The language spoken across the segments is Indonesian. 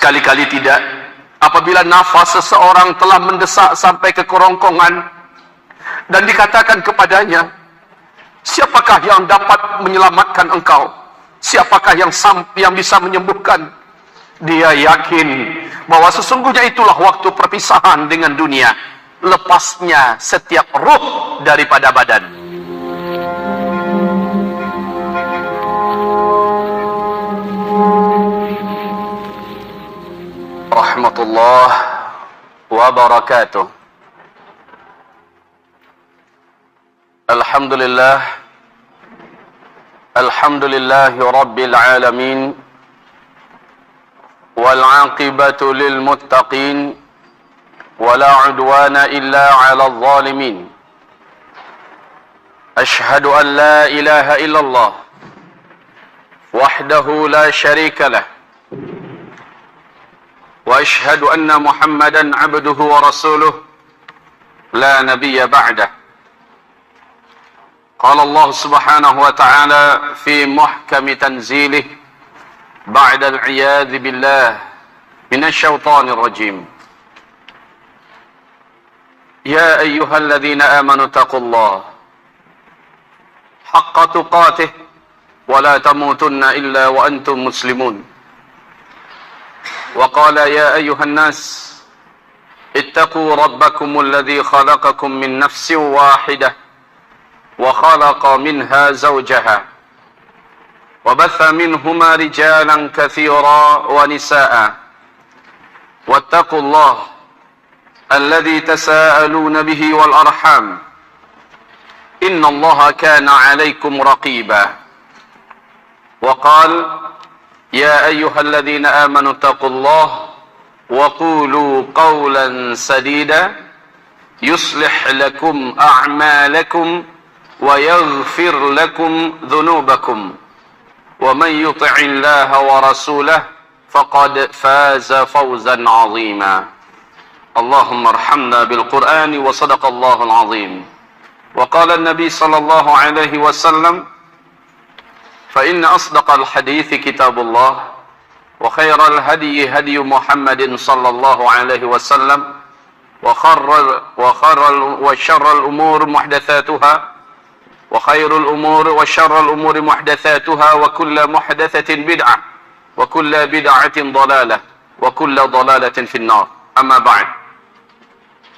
Sekali-kali tidak. Apabila nafas seseorang telah mendesak sampai ke kerongkongan dan dikatakan kepadanya, siapakah yang dapat menyelamatkan engkau? Siapakah yang bisa menyembuhkan? Dia yakin bahwa sesungguhnya itulah waktu perpisahan dengan dunia, lepasnya setiap ruh daripada badan. Rahmatullah wa barakatuh. Alhamdulillahi rabbil alamin, wal aqibatu lil muttaqin, wala udwana illa 'alal zalimin. Ashhadu an la ilaha illallah wahdahu la syarika lah, wa ashhadu anna Muhammadan 'abduhu wa rasuluh la nabiyya ba'dah. Qala Allah subhanahu wa ta'ala fi muhkami tanzilih ba'da al-'iyadhi billah minasy syaithanir rajim. Ya ayyuhalladzina amanu taqullaha haqqa tuqatih wa la tamutunna illa wa antum muslimun. Wa qala ya ayyuhan nas ittaqu rabbakumul ladzi khalaqakum min nafsin wahidah wa khalaqa minha zawjaha wa batha minhuma rijalan katsira wa nisaa wattaqullaha alladzi tasaaluna bihi wal arham innallaha kana 'alaykum raqiba. Wa qala ya ayyuhalladzina amanu taqullaha wa qulu qawlan sadida yuslih lakum a'malakum wa yaghfir lakum dhunubakum wa man yuti'illaha wa rasulahu faqad faza fawzan 'azima. Allahumma arhamna bil Qur'ani wa sadaqallahu al-'azim. Wa qala an-nabi sallallahu alaihi wasallam fa inna asdaqal hadithi kitabullah wa khairal hadyi hadyu Muhammadin sallallahu alaihi wasallam wa syarral umur muhdatsatuha wa khairul umur wa syarral umuri muhdatsatuha wa kullu muhdatsatin bid'ah wa kullu bid'atin dhalalah wa kullu dhalalatin finnar. Amma ba'd.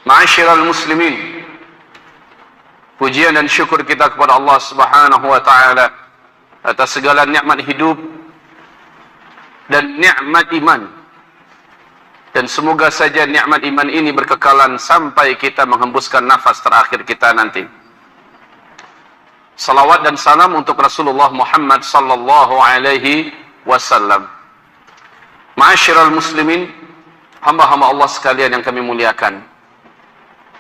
Ma'asyiral muslimin, pujian dan syukur kita kepada Allah Subhanahu wa taala atas segala nikmat hidup dan nikmat iman. Dan semoga saja nikmat iman ini berkekalan sampai kita menghembuskan nafas terakhir kita nanti. Salawat dan salam untuk Rasulullah Muhammad sallallahu alaihi wasallam. Ma'asyiral muslimin, hamba-hamba Allah sekalian yang kami muliakan.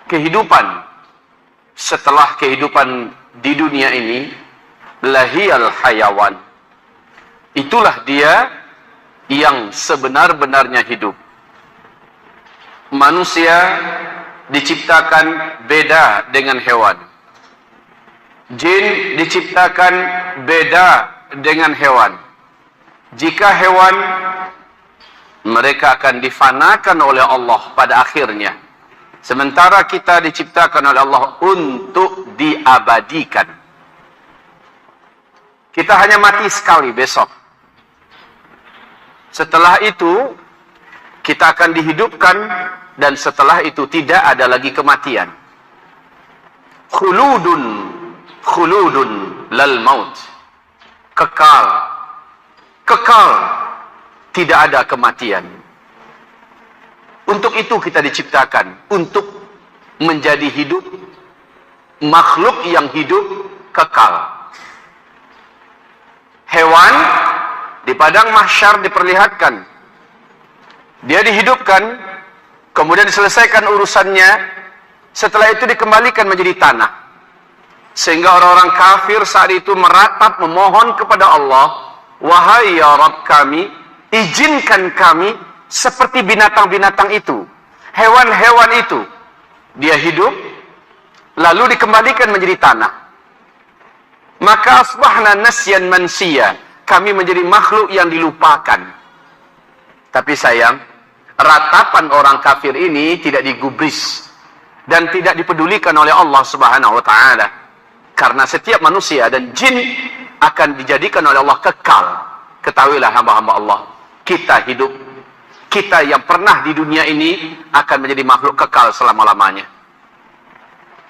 Kehidupan setelah kehidupan di dunia ini, lahiyal hayawan. Itulah dia yang sebenar-benarnya hidup. Manusia diciptakan beda dengan hewan. Jin diciptakan beda dengan hewan. Jika hewan, mereka akan difanakan oleh Allah pada akhirnya. Sementara kita diciptakan oleh Allah untuk diabadikan. Kita hanya mati sekali besok. Setelah itu, kita akan dihidupkan, dan setelah itu tidak ada lagi kematian. Khuludun lal maut. Kekal. Kekal. Tidak ada kematian. Untuk itu kita diciptakan. Untuk menjadi hidup. Makhluk yang hidup kekal. Hewan di padang mahsyar diperlihatkan. Dia dihidupkan, kemudian diselesaikan urusannya, setelah itu dikembalikan menjadi tanah. Sehingga orang-orang kafir saat itu meratap memohon kepada Allah, wahai ya Rabb kami, izinkan kami seperti binatang-binatang itu, hewan-hewan itu. Dia hidup, lalu dikembalikan menjadi tanah. Maka asbahna nasyan mansiya, kami menjadi makhluk yang dilupakan. Tapi sayang, ratapan orang kafir ini tidak digubris dan tidak dipedulikan oleh Allah Subhanahu wa taala. Karena setiap manusia dan jin akan dijadikan oleh Allah kekal. Ketahuilah hamba-hamba Allah, kita hidup, kita yang pernah di dunia ini akan menjadi makhluk kekal selama-lamanya.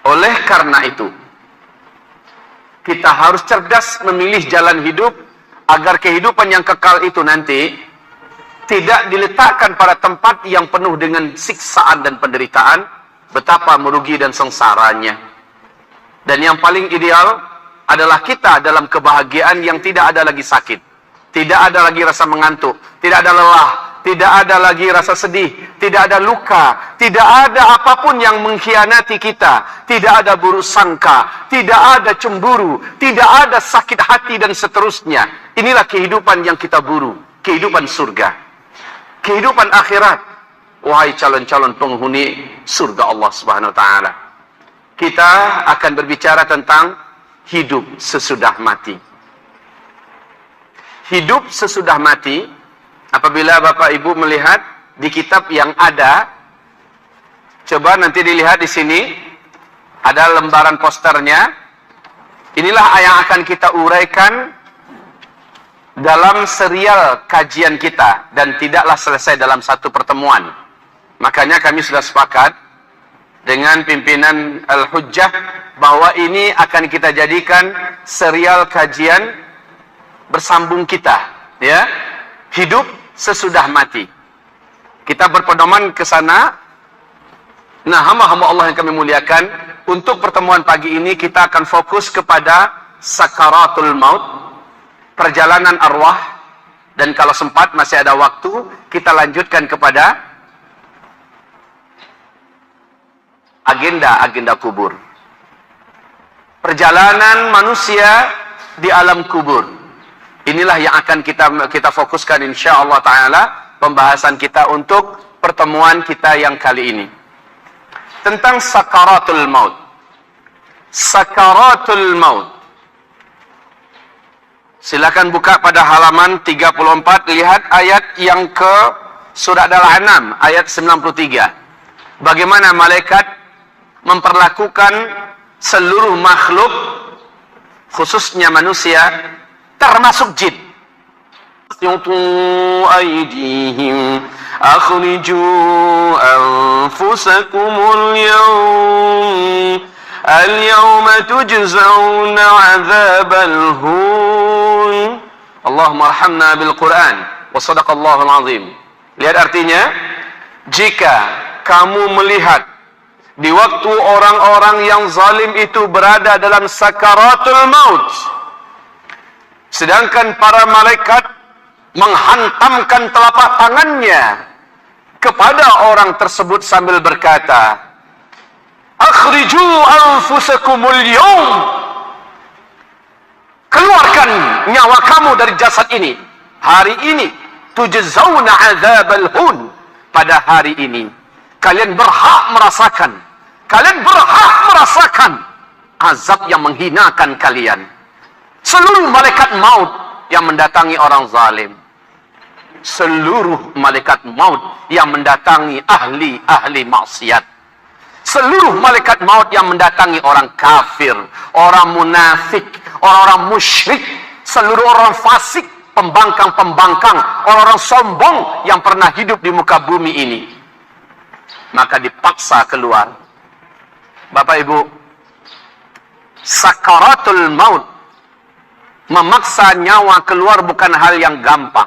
Oleh karena itu, kita harus cerdas memilih jalan hidup agar kehidupan yang kekal itu nanti tidak diletakkan pada tempat yang penuh dengan siksaan dan penderitaan, betapa merugi dan sengsaranya. Dan yang paling ideal adalah kita dalam kebahagiaan yang tidak ada lagi sakit, tidak ada lagi rasa mengantuk, tidak ada lelah, tidak ada lagi rasa sedih, tidak ada luka, tidak ada apapun yang mengkhianati kita, tidak ada buruk sangka, tidak ada cemburu, tidak ada sakit hati dan seterusnya. Inilah kehidupan yang kita buru, kehidupan surga, kehidupan akhirat. Wahai calon-calon penghuni surga Allah Subhanahu wa taala. Kita akan berbicara tentang hidup sesudah mati. Hidup sesudah mati, apabila Bapak Ibu melihat di kitab yang ada, coba nanti dilihat di sini, ada lembaran posternya. Inilah yang akan kita uraikan dalam serial kajian kita, dan tidaklah selesai dalam satu pertemuan. Makanya kami sudah sepakat dengan pimpinan Al-Hujjah bahwa ini akan kita jadikan serial kajian bersambung kita, ya. Hidup sesudah mati. Kita berpedoman ke sana. Nah, hamba-hamba Allah yang kami muliakan, untuk pertemuan pagi ini kita akan fokus kepada sakaratul maut, perjalanan arwah, dan kalau sempat masih ada waktu, kita lanjutkan kepada agenda-agenda kubur. Perjalanan manusia di alam kubur. Inilah yang akan kita fokuskan insyaallah taala pembahasan kita untuk pertemuan kita yang kali ini. Tentang sakaratul maut. Sakaratul maut. Silakan buka pada halaman 34, lihat ayat yang ke surat Al-An'am ayat 93. Bagaimana malaikat memperlakukan seluruh makhluk, khususnya manusia, termasuk jin. Aydihim akhriju anfusakumul yawm al-yawma tujzauna 'adzabal hun. Allahumma arhamna bil Quran wa sadaqallahul azim. Lihat artinya, jika kamu melihat di waktu orang-orang yang zalim itu berada dalam sakaratul maut, sedangkan para malaikat menghantamkan telapak tangannya kepada orang tersebut sambil berkata, akhriju anfusakumul yawm, keluarkan nyawa kamu dari jasad ini hari ini, tujzauna adzabal hun, pada hari ini kalian berhak merasakan azab yang menghinakan kalian. Seluruh malaikat maut yang mendatangi orang zalim, seluruh malaikat maut yang mendatangi ahli maksiat, seluruh malaikat maut yang mendatangi orang kafir, orang munafik, orang musyrik, seluruh orang fasik, pembangkang-pembangkang, orang-orang sombong yang pernah hidup di muka bumi ini, maka dipaksa keluar. Bapak Ibu, sakaratul maut, memaksa nyawa keluar bukan hal yang gampang.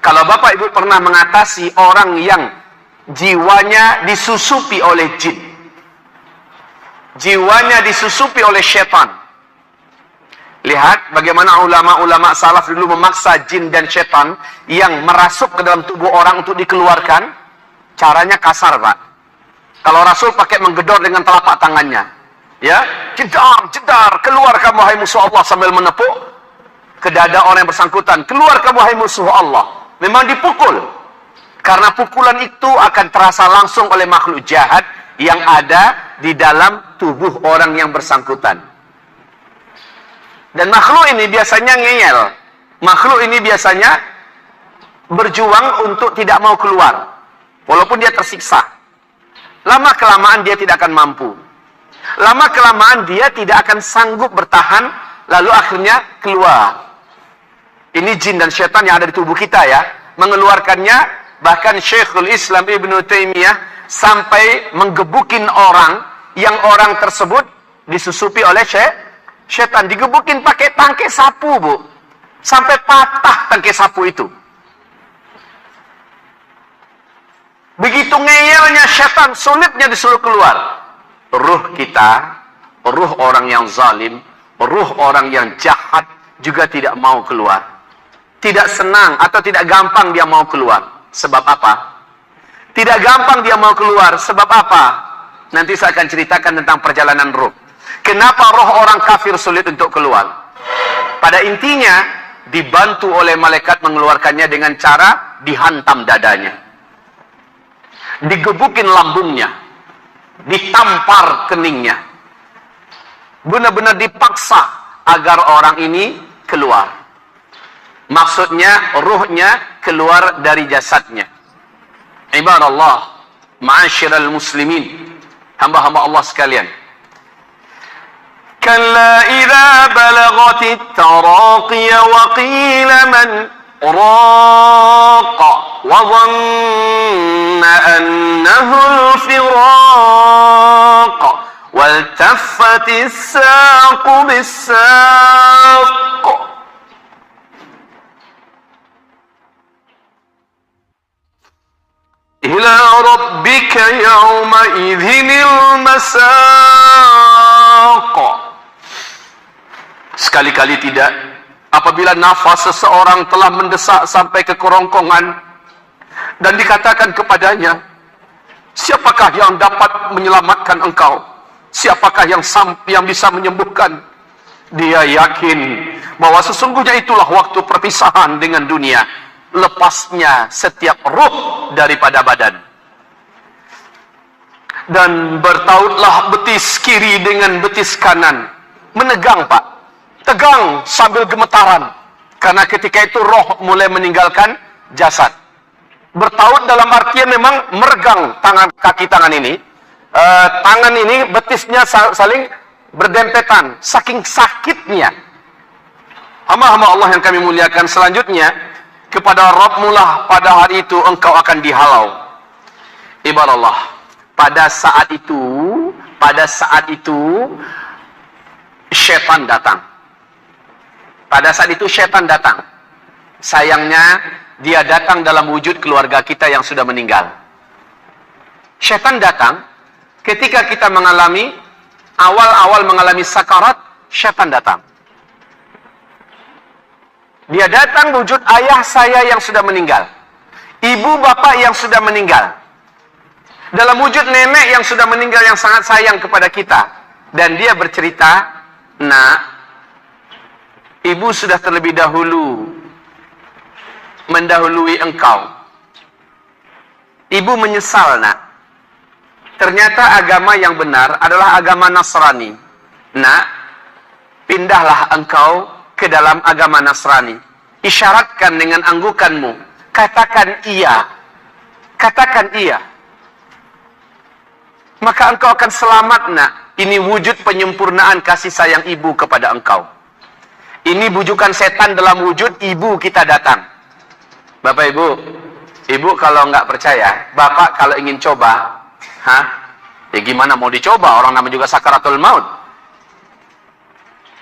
Kalau Bapak Ibu pernah mengatasi orang yang jiwanya disusupi oleh jin, jiwanya disusupi oleh syaitan, lihat bagaimana ulama-ulama salaf dulu memaksa jin dan syaitan yang merasuk ke dalam tubuh orang untuk dikeluarkan. Caranya kasar, Pak. Kalau Rasul pakai menggedor dengan telapak tangannya, ya, jedar, keluar kamu hai musuh Allah, sambil menepuk ke dada orang yang bersangkutan, keluar kamu hai musuh Allah. Memang dipukul, karena pukulan itu akan terasa langsung oleh makhluk jahat yang ada di dalam tubuh orang yang bersangkutan. Dan makhluk ini biasanya ngeyel, makhluk ini biasanya berjuang untuk tidak mau keluar, walaupun dia tersiksa. Lama-kelamaan dia tidak akan mampu. Lama-kelamaan dia tidak akan sanggup bertahan, lalu akhirnya keluar. Ini jin dan syaitan yang ada di tubuh kita ya, mengeluarkannya. Bahkan Syekhul Islam Ibnu Taimiyah sampai menggebukin orang, yang orang tersebut disusupi oleh syaitan, digebukin pakai tangkai sapu, Bu. Sampai patah tangkai sapu itu. Begitu ngeyelnya syaitan, sulitnya disuruh keluar. Ruh kita, ruh orang yang zalim, ruh orang yang jahat juga tidak mau keluar. Tidak senang atau tidak gampang dia mau keluar. Sebab apa? Tidak gampang dia mau keluar. Sebab apa? Nanti saya akan ceritakan tentang perjalanan ruh. Kenapa roh orang kafir sulit untuk keluar? Pada intinya, dibantu oleh malaikat mengeluarkannya dengan cara dihantam dadanya, digebukin lambungnya, ditampar keningnya. Benar-benar dipaksa agar orang ini keluar. Maksudnya ruhnya keluar dari jasadnya. Ibadallah, ma'asyiral muslimin, hamba-hamba Allah sekalian. Kalla idza balagatit taraqi wa qila man raqa wa dhanna annahu al-firaq waltaffatis saqu bis-saq. Ila rabbika yawma idhinil masaq. Sekali-kali tidak, apabila nafas seseorang telah mendesak sampai ke kerongkongan dan dikatakan kepadanya, siapakah yang dapat menyelamatkan engkau? Siapakah yang bisa menyembuhkan? Dia yakin bahwa sesungguhnya itulah waktu perpisahan dengan dunia, lepasnya setiap ruh daripada badan. Dan bertautlah betis kiri dengan betis kanan. Menegang, Pak. Tegang sambil gemetaran. Karena ketika itu roh mulai meninggalkan jasad. Bertaut dalam artian memang meregang kaki tangan ini. Tangan ini betisnya saling berdempetan. Saking sakitnya. Hamba-hamba Allah yang kami muliakan, selanjutnya, kepada Rabbmu lah pada hari itu engkau akan dihalau. Ibadallah, pada saat itu syaitan datang. Pada saat itu syaitan datang. Sayangnya dia datang dalam wujud keluarga kita yang sudah meninggal. Syaitan datang ketika kita awal-awal mengalami sakarat. Syaitan datang. Dia datang wujud ayah saya yang sudah meninggal, ibu bapak yang sudah meninggal, dalam wujud nenek yang sudah meninggal yang sangat sayang kepada kita. Dan dia bercerita, nak, ibu sudah terlebih dahulu mendahului engkau. Ibu menyesal, nak. Ternyata agama yang benar adalah agama Nasrani. Nak, pindahlah engkau ke dalam agama Nasrani. Isyaratkan dengan anggukanmu. Katakan iya. Katakan iya. Maka engkau akan selamat, nak. Ini wujud penyempurnaan kasih sayang ibu kepada engkau. Ini bujukan setan dalam wujud ibu kita datang. Bapak ibu, ibu kalau nggak percaya, bapak kalau ingin coba, ya gimana mau dicoba? Orang namanya juga sakaratul maut.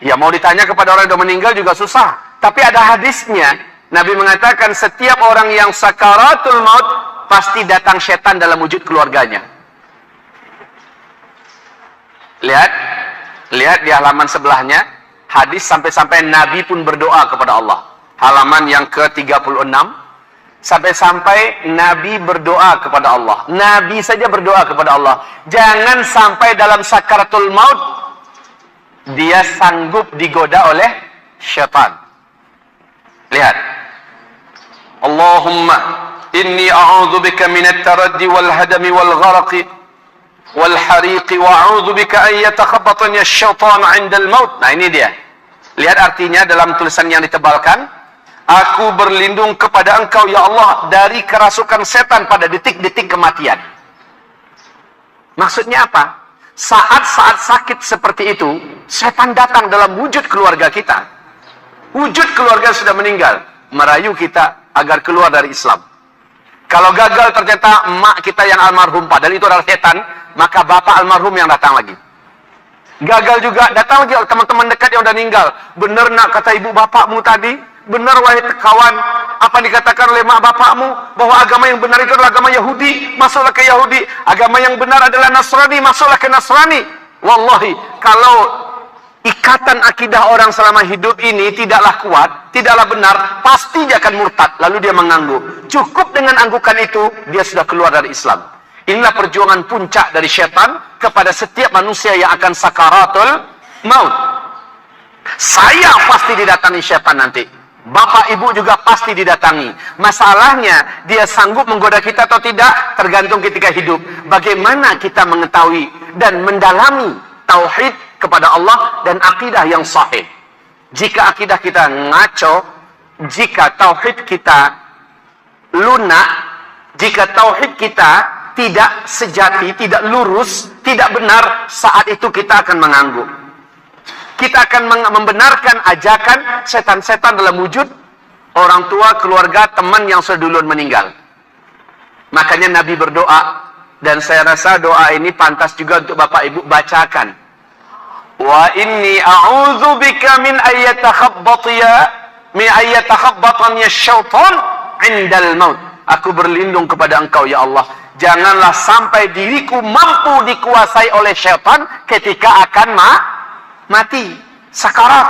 Ya mau ditanya kepada orang yang sudah meninggal juga susah. Tapi ada hadisnya. Nabi mengatakan setiap orang yang sakaratul maut pasti datang setan dalam wujud keluarganya. Lihat di halaman sebelahnya. Hadis sampai-sampai Nabi pun berdoa kepada Allah. Halaman yang ke-36. Sampai-sampai Nabi berdoa kepada Allah. Nabi saja berdoa kepada Allah. Jangan sampai dalam sakaratul maut dia sanggup digoda oleh syaitan. Lihat. Allahumma inni a'udzubika minat taraddi wal hadami wal gharaqi wal hariqi wa a'udzubika an yatakhabbatani asy-syaitan 'inda al-maut. Nah, ini dia. Lihat artinya dalam tulisan yang ditebalkan. Aku berlindung kepada Engkau ya Allah dari kerasukan setan pada detik-detik kematian. Maksudnya apa? Saat-saat sakit seperti itu, setan datang dalam wujud keluarga kita. Wujud keluarga sudah meninggal, merayu kita agar keluar dari Islam. Kalau gagal ternyata emak kita yang almarhum, padahal itu adalah setan, maka bapak almarhum yang datang lagi. Gagal juga, datang lagi teman-teman dekat yang udah meninggal. Benar nak kata ibu bapakmu tadi? Benar wahai kawan, apa dikatakan oleh mak bapakmu? Bahwa agama yang benar itu adalah agama Yahudi, masuklah ke Yahudi. Agama yang benar adalah Nasrani, masuklah ke Nasrani. Wallahi, kalau ikatan akidah orang selama hidup ini tidaklah kuat, tidaklah benar, pasti dia akan murtad, lalu dia mengangguk. Cukup dengan anggukan itu, dia sudah keluar dari Islam. Inilah perjuangan puncak dari syaitan kepada setiap manusia yang akan sakaratul maut. Saya pasti didatangi syaitan nanti. Bapak ibu juga pasti didatangi. Masalahnya, dia sanggup menggoda kita atau tidak, tergantung ketika hidup. Bagaimana kita mengetahui dan mendalami tauhid kepada Allah dan akidah yang sahih. Jika akidah kita ngaco, jika tauhid kita lunak, jika tauhid kita tidak sejati, tidak lurus, tidak benar, saat itu kita akan mengangguk. Kita akan membenarkan ajakan setan-setan dalam wujud orang tua, keluarga, teman yang sudah duluan meninggal. Makanya Nabi berdoa, dan saya rasa doa ini pantas juga untuk Bapak Ibu bacakan. Wa inni a'udzubika min ayyatakhabbatani syaitan indal maut. Aku berlindung kepada Engkau ya Allah. Janganlah sampai diriku mampu dikuasai oleh syaitan ketika akan mati, sakarat.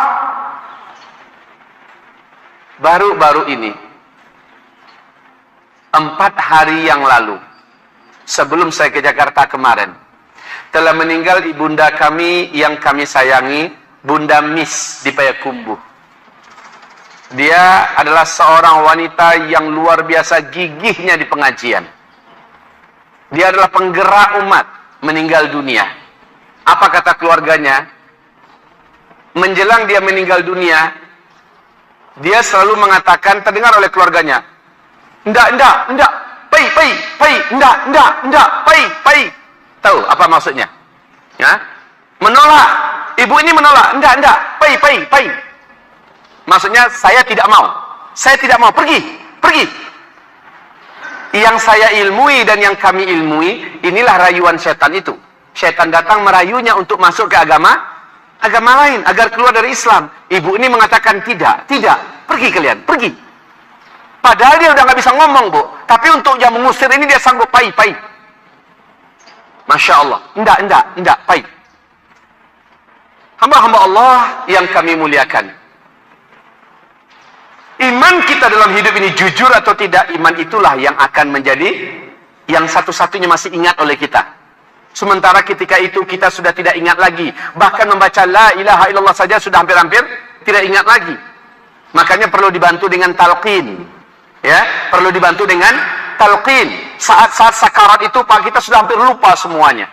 Baru-baru ini, 4 hari yang lalu, sebelum saya ke Jakarta kemarin, telah meninggal ibunda kami yang kami sayangi, Bunda Miss di Payakumbuh. Dia adalah seorang wanita yang luar biasa gigihnya di pengajian. Dia adalah penggerak umat, meninggal dunia. Apa kata keluarganya? Menjelang dia meninggal dunia, dia selalu mengatakan, terdengar oleh keluarganya, enggak, pai. Tahu apa maksudnya? Ya? Menolak. Ibu ini menolak, enggak, pai. Maksudnya, saya tidak mau, pergi. Yang saya ilmui dan yang kami ilmui, inilah rayuan setan itu. Setan datang merayunya untuk masuk ke agama lain, agar keluar dari Islam. Ibu ini mengatakan tidak, pergi kalian, pergi. Padahal dia udah nggak bisa ngomong, Bu. Tapi untuk yang mengusir ini dia sanggup pai. Masya Allah, enggak, pai. Hamba-hamba Allah yang kami muliakan. Iman kita dalam hidup ini jujur atau tidak, iman itulah yang akan menjadi yang satu-satunya masih ingat oleh kita. Sementara ketika itu kita sudah tidak ingat lagi. Bahkan membaca la ilaha illallah saja sudah hampir-hampir tidak ingat lagi. Makanya perlu dibantu dengan talqin. Ya, perlu dibantu dengan talqin. Saat-saat sakarat itu Pak, kita sudah hampir lupa semuanya.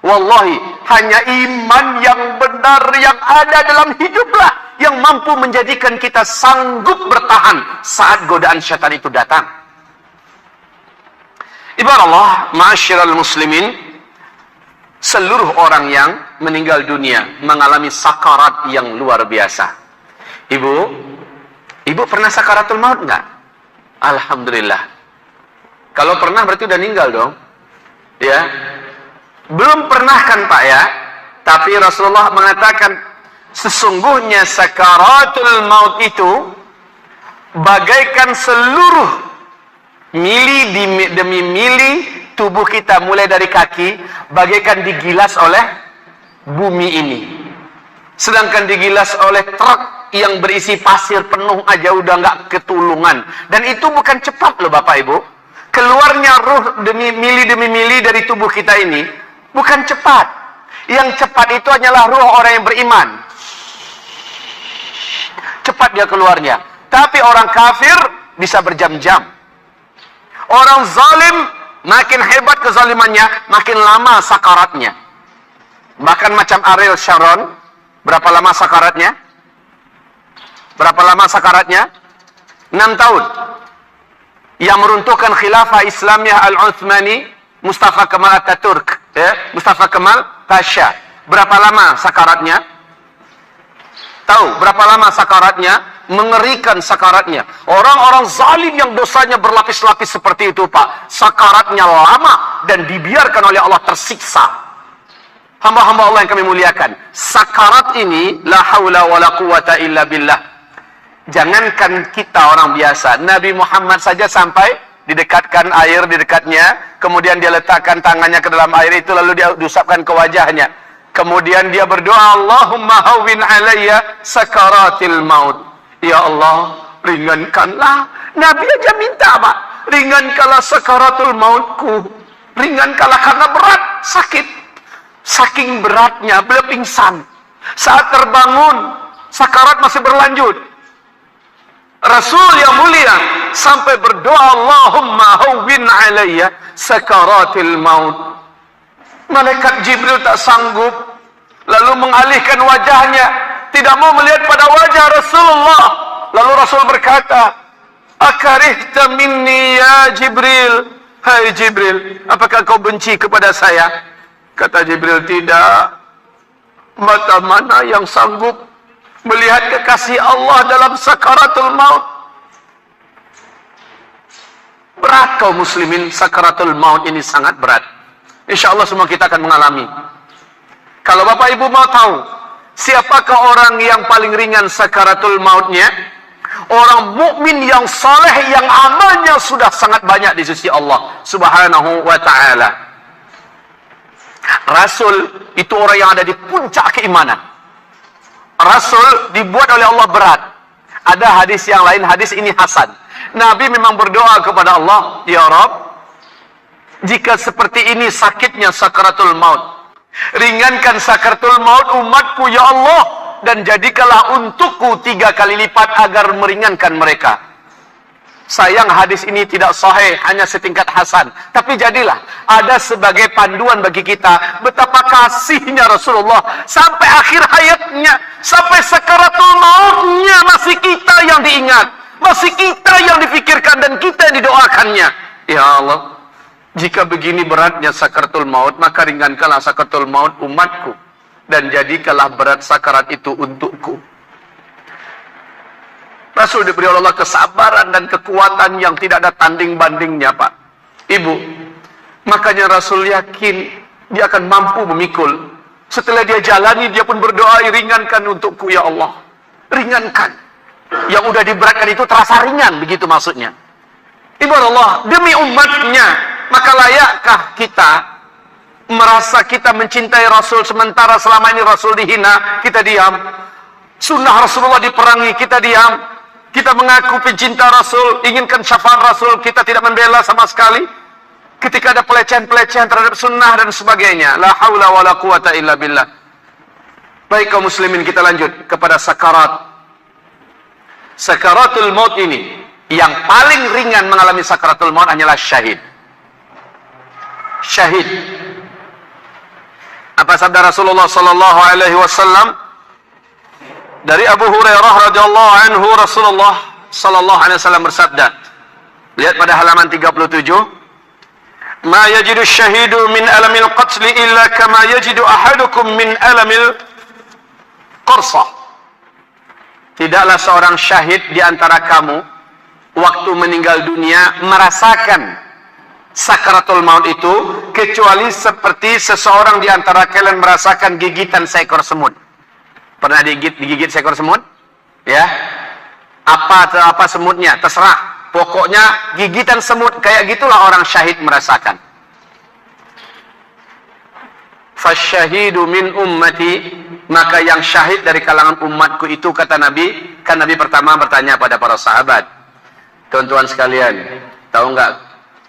Wallahi, hanya iman yang benar yang ada dalam hiduplah yang mampu menjadikan kita sanggup bertahan saat godaan syaitan itu datang. Ibarat Allah, ma'asyiral muslimin, seluruh orang yang meninggal dunia mengalami sakarat yang luar biasa. Ibu pernah sakaratul maut enggak? Alhamdulillah. Kalau pernah berarti udah meninggal dong. Ya. Belum pernah kan Pak ya? Tapi Rasulullah mengatakan, sesungguhnya sakaratul maut itu bagaikan seluruh mili demi mili tubuh kita mulai dari kaki, bagaikan digilas oleh bumi ini. Sedangkan digilas oleh truk yang berisi pasir penuh aja udah nggak ketulungan. Dan itu bukan cepat loh Bapak Ibu. Keluarnya ruh demi mili dari tubuh kita ini bukan cepat. Yang cepat itu hanyalah ruh orang yang beriman. Cepat dia keluarnya. Tapi orang kafir bisa berjam-jam. Orang zalim makin hebat kezalimannya, makin lama sakaratnya. Bahkan macam Ariel Sharon, berapa lama sakaratnya? 6 tahun. Yang meruntuhkan khilafah Islamiyah Al-Uthmani, Mustafa Kemal Ataturk, Mustafa Kemal Pasha. Berapa lama sakaratnya? Tahu berapa lama sakaratnya? Mengerikan sakaratnya. Orang-orang zalim yang dosanya berlapis-lapis seperti itu, Pak. Sakaratnya lama dan dibiarkan oleh Allah tersiksa. Hamba-hamba Allah yang kami muliakan. Sakarat ini la haula wala quwata illa billah. Jangankan kita orang biasa, Nabi Muhammad saja sampai didekatkan air di dekatnya, kemudian dia letakkan tangannya ke dalam air itu, lalu dia diusapkan ke wajahnya. Kemudian dia berdoa, Allahumma hawwin alayya sakaratil maut. Ya Allah, ringankanlah. Nabi aja minta, Pak. Ringankanlah sakaratul mautku. Ringankanlah karena berat, sakit. Saking beratnya, beliau pingsan. Saat terbangun, sakarat masih berlanjut. Rasul yang mulia sampai berdoa, Allahumma hawwin alayya sakaratil maut. Malaikat Jibril tak sanggup, lalu mengalihkan wajahnya, tidak mau melihat pada wajah Rasulullah. Lalu Rasul berkata, akarihta minni ya Jibril. Hai Jibril, apakah kau benci kepada saya? Kata Jibril, tidak. Mata mana yang sanggup melihat kekasih Allah dalam sakaratul maut? Berat kaum muslimin, sakaratul maut ini sangat berat. Insya Allah semua kita akan mengalami. Kalau Bapak Ibu mau tahu siapakah orang yang paling ringan sakaratul mautnya? Orang mukmin yang saleh, yang amalnya sudah sangat banyak di sisi Allah Subhanahu wa ta'ala. Rasul itu orang yang ada di puncak keimanan. Rasul dibuat oleh Allah berat. Ada hadis yang lain, hadis ini hasan. Nabi memang berdoa kepada Allah, ya Rabb, jika seperti ini sakitnya sakaratul maut, ringankan sakaratul maut umatku ya Allah, dan jadikanlah untukku 3 kali lipat agar meringankan mereka. Sayang hadis ini tidak sahih, hanya setingkat hasan. Tapi jadilah ada sebagai panduan bagi kita betapa kasihnya Rasulullah sampai akhir hayatnya, sampai sakaratul mautnya masih kita yang diingat, masih kita yang difikirkan dan kita yang didoakannya. Ya Allah, jika begini beratnya sakaratul maut, maka ringankanlah sakaratul maut umatku dan jadikanlah berat sakarat itu untukku. Rasul diberi oleh Allah kesabaran dan kekuatan yang tidak ada tanding bandingnya, Pak. Ibu, makanya Rasul yakin dia akan mampu memikul. Setelah dia jalani, dia pun berdoa, ringankan untukku ya Allah. Ringankan. Yang udah diberatkan itu terasa ringan, begitu maksudnya. Ibu Allah, demi umatnya, maka layakkah kita merasa kita mencintai Rasul sementara selama ini Rasul dihina, kita diam. Sunnah Rasulullah diperangi, kita diam. Kita mengaku pencinta Rasul, inginkan syafaat Rasul, kita tidak membela sama sekali. Ketika ada pelecehan-pelecehan terhadap sunnah dan sebagainya. La haula wa la quwata illa billah. Baik kaum muslimin, kita lanjut kepada sakarat. Sakaratul maut ini, yang paling ringan mengalami sakaratul maut hanyalah syahid. Syahid. Apa sabda Rasulullah sallallahu alaihi wasallam? Dari Abu Hurairah radhiyallahu anhu, Rasulullah sallallahu alaihi wasallam bersabda. Lihat pada halaman 37. Ma yajidu syahidu min alamil qatl illa kama yajidu ahadukum min alamil qarsah. Tidaklah seorang syahid di antara kamu waktu meninggal dunia merasakan sakaratul maut itu kecuali seperti seseorang di antara kalian merasakan gigitan seekor semut. Pernah digigit seekor semut? Ya. Apa semutnya? Terserah. Pokoknya gigitan semut, kayak gitulah orang syahid merasakan. Fasyahidu min ummati, maka yang syahid dari kalangan umatku itu, kata Nabi. Kan Nabi pertama bertanya pada para sahabat, tuan-tuan sekalian, tahu nggak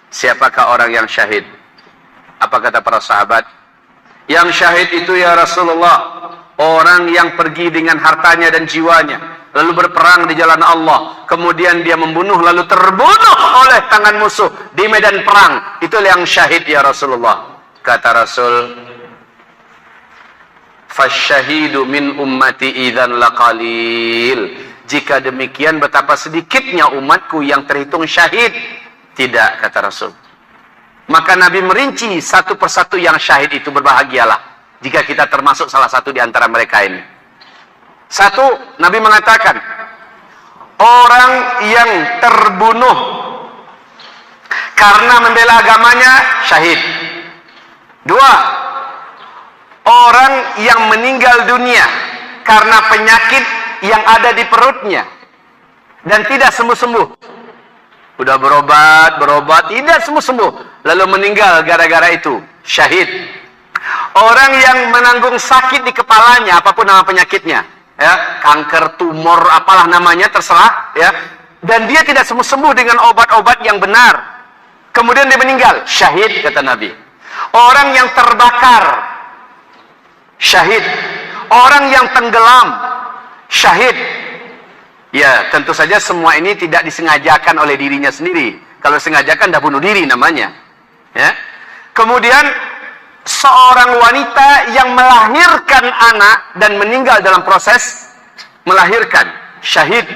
siapakah orang yang syahid? Apa kata para sahabat? Yang syahid itu ya Rasulullah, orang yang pergi dengan hartanya dan jiwanya, lalu berperang di jalan Allah, kemudian dia membunuh lalu terbunuh oleh tangan musuh di medan perang, itulah yang syahid ya Rasulullah. Kata Rasul, fasyahidu min ummati idzan laqalil, Jika demikian betapa sedikitnya umatku yang terhitung syahid. Tidak, kata Rasul. Maka Nabi merinci satu persatu yang syahid itu, berbahagialah jika kita termasuk salah satu di antara mereka ini. Satu, Nabi mengatakan, orang yang terbunuh karena membela agamanya, syahid. Dua, orang yang meninggal dunia karena penyakit yang ada di perutnya dan tidak sembuh-sembuh. Udah berobat, tidak sembuh-sembuh, lalu meninggal gara-gara itu, syahid. Orang yang menanggung sakit di kepalanya, apapun nama penyakitnya, ya, kanker, tumor, apalah namanya, terserah, ya, dan dia tidak sembuh-sembuh dengan obat-obat yang benar, kemudian dia meninggal, syahid, kata Nabi. Orang yang terbakar, syahid. Orang yang tenggelam, syahid. Ya, tentu saja semua ini tidak disengajakan oleh dirinya sendiri. Kalau sengajakan dah bunuh diri namanya. Ya. Kemudian seorang wanita yang melahirkan anak dan meninggal dalam proses melahirkan, syahid.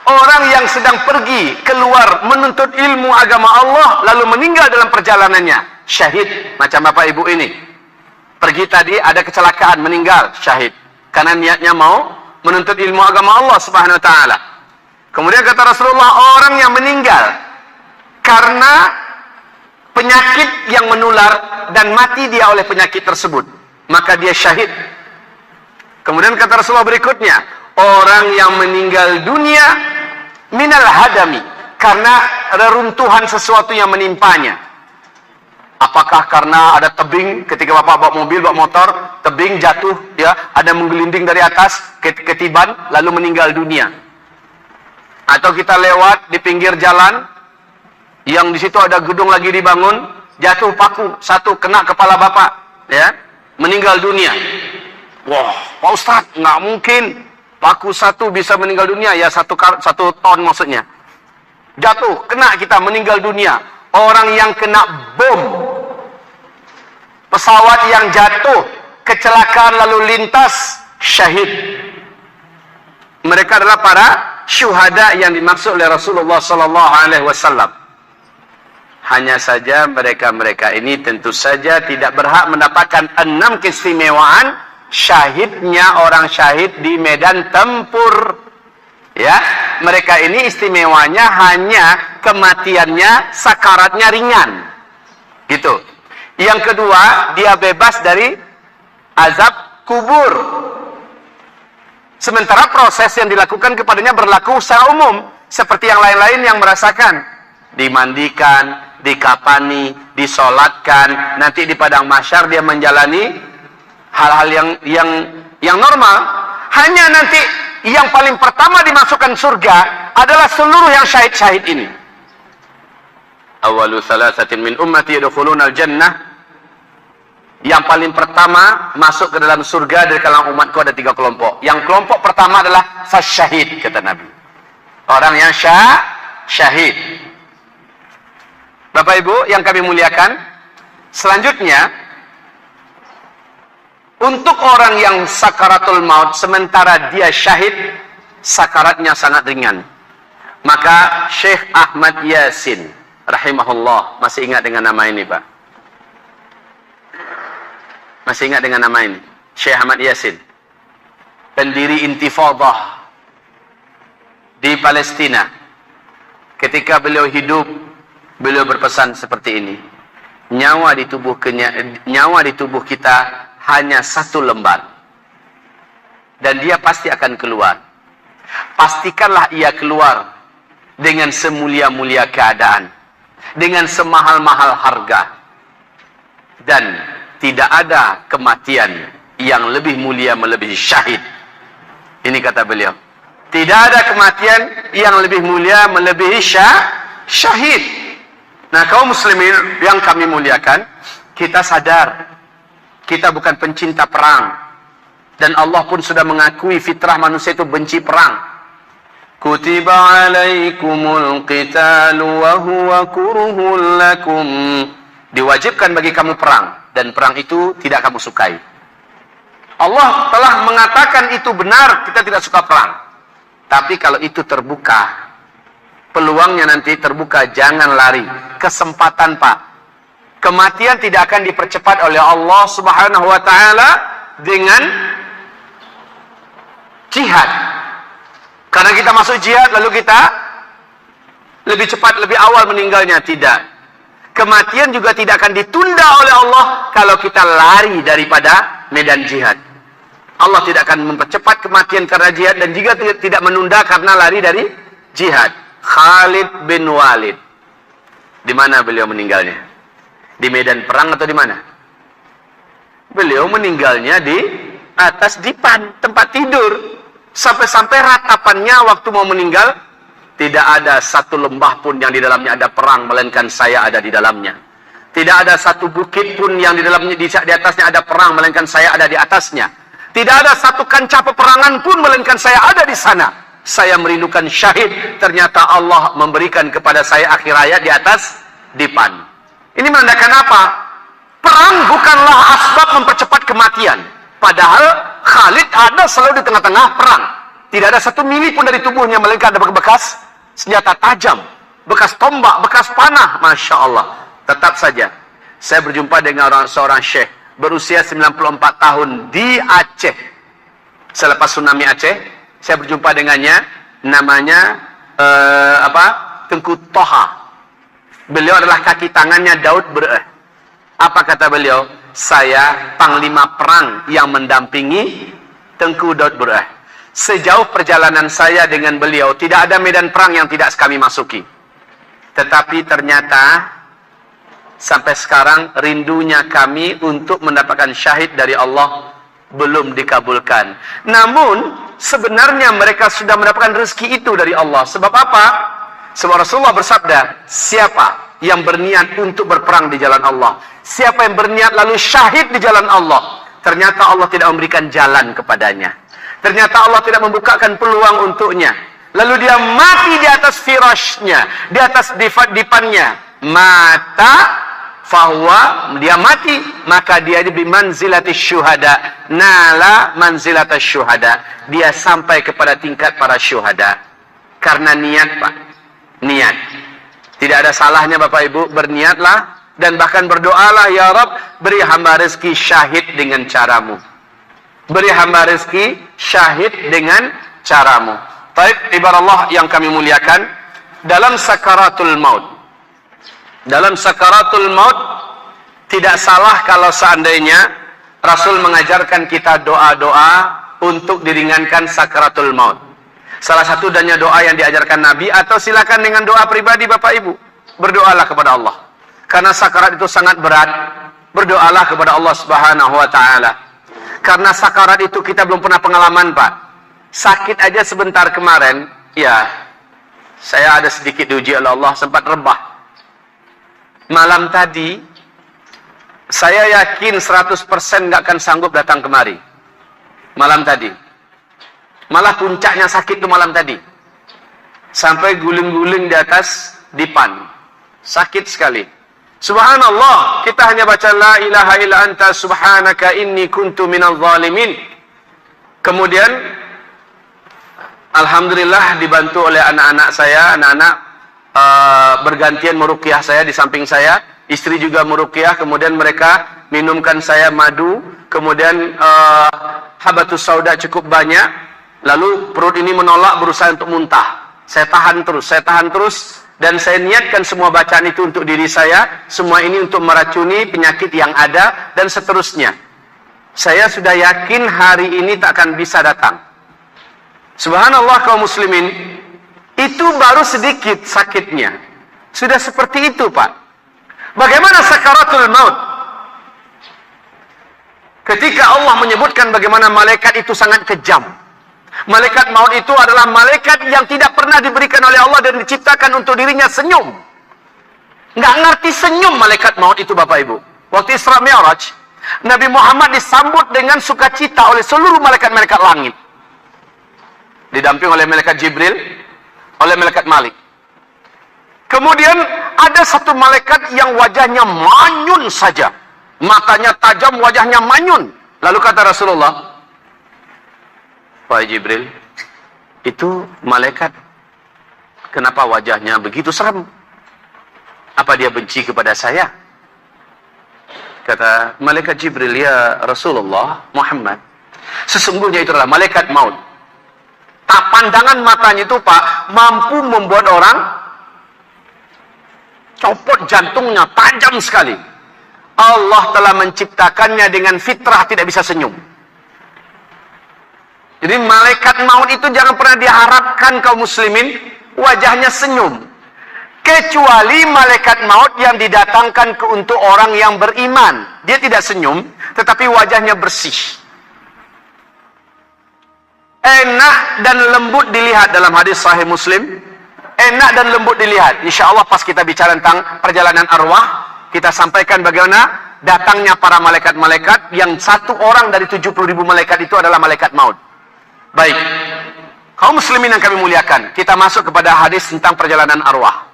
Orang yang sedang pergi keluar menuntut ilmu agama Allah lalu meninggal dalam perjalanannya, syahid. Macam Bapak Ibu ini. Pergi tadi ada kecelakaan, meninggal, syahid. Karena niatnya mau menuntut ilmu agama Allah Subhanahu wa taala. Kemudian kata Rasulullah, orang yang meninggal karena penyakit yang menular dan mati dia oleh penyakit tersebut, maka dia syahid. Kemudian kata Rasulullah berikutnya, orang yang meninggal dunia minal hadami, karena reruntuhan sesuatu yang menimpanya. Apakah karena ada tebing ketika Bapak bawa mobil, bawa motor, tebing jatuh, ya, ada menggelinding dari atas, ketiban, lalu meninggal dunia. Atau kita lewat di pinggir jalan, yang di situ ada gedung lagi dibangun, jatuh paku satu kena kepala Bapak, ya, meninggal dunia. Wah, Pak Ustadz, nggak mungkin paku satu bisa meninggal dunia, ya satu ton maksudnya. Jatuh, kena kita meninggal dunia. Orang yang kena bom, pesawat yang jatuh, kecelakaan lalu lintas, syahid. Mereka adalah para syuhada yang dimaksud oleh Rasulullah SAW. Hanya saja mereka-mereka ini tentu saja tidak berhak mendapatkan 6 keistimewaan syahidnya orang syahid di medan tempur. Ya, mereka ini istimewanya hanya kematiannya, sakaratnya ringan. Gitu. Yang kedua, dia bebas dari azab kubur. Sementara proses yang dilakukan kepadanya berlaku secara umum, seperti yang lain-lain yang merasakan. Dimandikan, dikapani, disolatkan, nanti di padang mahsyar dia menjalani hal-hal yang normal. Hanya nanti yang paling pertama dimasukkan surga adalah seluruh yang syahid-syahid ini. Awalu salasatin min ummati yadkhulunal jannah. Yang paling pertama masuk ke dalam surga dari kalangan umatku ada 3 kelompok. Yang kelompok pertama adalah fasyahid, kata Nabi. Orang yang syahid. Bapak Ibu yang kami muliakan, selanjutnya untuk orang yang sakaratul maut sementara dia syahid, sakaratnya sangat ringan. Maka Syekh Ahmad Yasin rahimahullah, masih ingat dengan nama ini, Pak? Masih ingat dengan nama ini? Syekh Ahmad Yasin, pendiri Intifadah di Palestina. Ketika beliau hidup, beliau berpesan seperti ini. Nyawa di tubuh kita hanya 1 lembar. Dan dia pasti akan keluar. Pastikanlah ia keluar dengan semulia-mulia keadaan, dengan semahal-mahal harga. Dan tidak ada kematian yang lebih mulia melebihi syahid. Ini kata beliau. Tidak ada kematian yang lebih mulia melebihi syahid. Nah, kaum muslimin yang kami muliakan, kita sadar kita bukan pencinta perang. Dan Allah pun sudah mengakui fitrah manusia itu benci perang. Kutiba alaikumul qitalu wa huwa kurhul lakum. Diwajibkan bagi kamu perang. Dan perang itu tidak kamu sukai. Allah telah mengatakan itu benar, kita tidak suka perang. Tapi kalau itu terbuka, peluangnya nanti terbuka, jangan lari. Kesempatan, Pak. Kematian tidak akan dipercepat oleh Allah Subhanahu wa taala dengan jihad. Karena kita masuk jihad lalu kita lebih cepat, lebih awal meninggalnya. Tidak. Kematian juga tidak akan ditunda oleh Allah kalau kita lari daripada medan jihad. Allah tidak akan mempercepat kematian karena jihad, dan juga tidak menunda karena lari dari jihad. Khalid bin Walid, di mana beliau meninggalnya? Di medan perang atau di mana? Beliau meninggalnya di atas dipan, tempat tidur. Sampai-sampai ratapannya waktu mau meninggal, tidak ada satu lembah pun yang di dalamnya ada perang, melainkan saya ada di dalamnya. Tidak ada satu bukit pun yang di dalamnya di atasnya ada perang, melainkan saya ada di atasnya. Tidak ada satu kancah peperangan pun, melainkan saya ada di sana. Saya merindukan syahid. Ternyata Allah memberikan kepada saya akhir hayat di atas dipan. Ini menandakan apa? Perang bukanlah asbab mempercepat kematian. Padahal Khalid ada selalu di tengah-tengah perang. Tidak ada satu mili pun dari tubuhnya, melainkan ada bekas senjata tajam, bekas tombak, bekas panah. Masya Allah. Tetap saja, saya berjumpa dengan seorang syekh berusia 94 tahun di Aceh. Selepas tsunami Aceh, saya berjumpa dengannya. Namanya Tengku Toha. Beliau adalah kaki tangannya Daud Ber'eh. Apa kata beliau? Saya panglima perang yang mendampingi Tengku Daud Ber'eh. Sejauh perjalanan saya dengan beliau, tidak ada medan perang yang tidak kami masuki. Tetapi ternyata sampai sekarang rindunya kami untuk mendapatkan syahid dari Allah belum dikabulkan. Namun sebenarnya mereka sudah mendapatkan rezeki itu dari Allah. Sebab apa? Sebab Rasulullah bersabda, siapa yang berniat untuk berperang di jalan Allah, siapa yang berniat lalu syahid di jalan Allah, ternyata Allah tidak memberikan jalan kepadanya. Ternyata Allah tidak membukakan peluang untuknya. Lalu dia mati di atas firashnya, di atas dipannya. Mata fahuwa, dia mati, maka dia di manzilatis syuhada, nala manzilatis syuhada. Dia sampai kepada tingkat para syuhada. Karena niat, Pak. Niat. Tidak ada salahnya Bapak Ibu, berniatlah dan bahkan berdoalah, ya Rabb, beri hamba rezeki syahid dengan caramu. Beri hamba rezeki syahid dengan caramu. Baik, ibarat Allah yang kami muliakan, dalam sakaratul maut. Dalam sakaratul maut, tidak salah kalau seandainya Rasul mengajarkan kita doa-doa untuk diringankan sakaratul maut. Salah satu dannya doa yang diajarkan Nabi, atau silakan dengan doa pribadi Bapak Ibu. Berdoalah kepada Allah. Karena sakarat itu sangat berat. Berdoalah kepada Allah Subhanahu wa taala. Karena sakarat itu kita belum pernah pengalaman, Pak. Sakit aja sebentar kemarin, ya, saya ada sedikit diuji oleh Allah, sempat rebah. Malam tadi, saya yakin 100% nggak akan sanggup datang kemari. Malam tadi. Malah puncaknya sakit itu malam tadi. Sampai guling-guling di atas dipan. Sakit sekali. Subhanallah, kita hanya baca la ilaha illa anta subhanaka inni kuntu minal zalimin. Kemudian alhamdulillah dibantu oleh anak-anak saya, anak-anak bergantian meruqyah saya di samping saya, istri juga meruqyah, kemudian mereka minumkan saya madu, kemudian habatus sauda cukup banyak. Lalu perut ini menolak, berusaha untuk muntah. Saya tahan terus, dan saya niatkan semua bacaan itu untuk diri saya, semua ini untuk meracuni penyakit yang ada, dan seterusnya. Saya sudah yakin hari ini tak akan bisa datang. Subhanallah kaum muslimin, itu baru sedikit sakitnya. Sudah seperti itu, Pak. Bagaimana sakaratul maut? Ketika Allah menyebutkan bagaimana malaikat itu sangat kejam. Malaikat maut itu adalah malaikat yang tidak pernah diberikan oleh Allah dan diciptakan untuk dirinya senyum. Nggak ngerti senyum malaikat maut itu, Bapak Ibu. Waktu Isra Mi'raj, Nabi Muhammad disambut dengan sukacita oleh seluruh malaikat-malaikat langit. Didamping oleh malaikat Jibril, oleh malaikat Malik. Kemudian ada satu malaikat yang wajahnya manyun saja. Matanya tajam, wajahnya manyun. Lalu kata Rasulullah, Wahai Jibril, Itu malaikat, kenapa wajahnya begitu serem? Apa dia benci kepada saya? Kata malaikat Jibril, ya Rasulullah Muhammad, sesungguhnya itu adalah malaikat maut. Pandangan matanya itu Pak, mampu membuat orang copot jantungnya, tajam sekali. Allah telah menciptakannya dengan fitrah tidak bisa senyum. Jadi malaikat maut itu jangan pernah diharapkan kaum muslimin wajahnya senyum. Kecuali malaikat maut yang didatangkan untuk orang yang beriman. Dia tidak senyum, tetapi wajahnya bersih. Enak dan lembut dilihat dalam hadis sahih Muslim. Enak dan lembut dilihat. Insya Allah pas kita bicara tentang perjalanan arwah, kita sampaikan bagaimana datangnya para malaikat-malaikat yang satu orang dari 70.000 malaikat itu adalah malaikat maut. Baik, kaum muslimin yang kami muliakan, kita masuk kepada hadis tentang perjalanan arwah.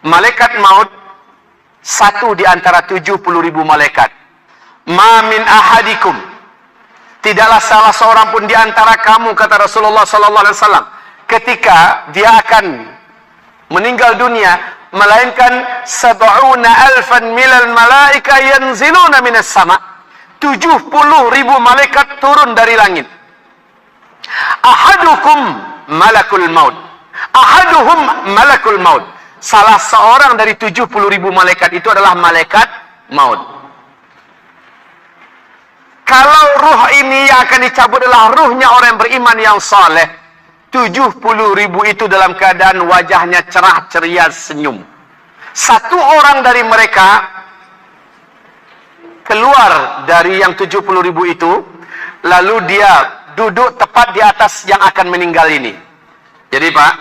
Malaikat maut satu di antara 70.000 malaikat. Ma min ahadikum, tidaklah salah seorang pun di antara kamu, kata Rasulullah sallallahu alaihi wasallam, ketika dia akan meninggal dunia, melainkan 70,000 minal malaika yanziluna minas sama. 70.000 malaikat turun dari langit. Ahadukum malakul maut. Ahaduhum malakul maut. Salah seorang dari 70.000 malaikat itu adalah malaikat maut. Kalau ruh ini yang akan dicabut adalah ruhnya orang yang beriman yang saleh, 70.000 itu dalam keadaan wajahnya cerah ceria senyum. Satu orang dari mereka keluar dari yang 70.000 itu, lalu dia duduk tepat di atas yang akan meninggal ini. Jadi Pak,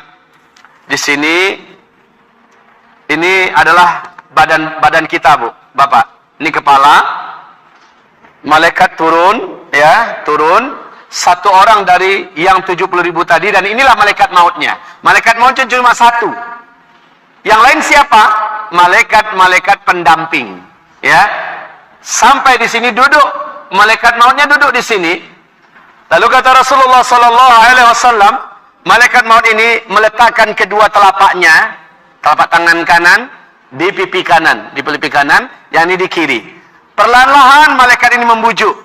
di sini ini adalah badan kita, Bu, Bapak. Ini kepala, malaikat turun, ya, turun. Satu orang dari yang 70.000 tadi, dan inilah malaikat mautnya. Malaikat mautnya cuma satu. Yang lain siapa? Malaikat-malaikat pendamping. Ya, sampai di sini duduk, malaikat mautnya duduk di sini. Lalu kata Rasulullah Sallallahu Alaihi Wasallam, malaikat maut ini meletakkan kedua telapaknya, telapak tangan kanan di pipi kanan, di pipi kanan, yang ini di kiri. Perlahan-lahan malaikat ini membujuk.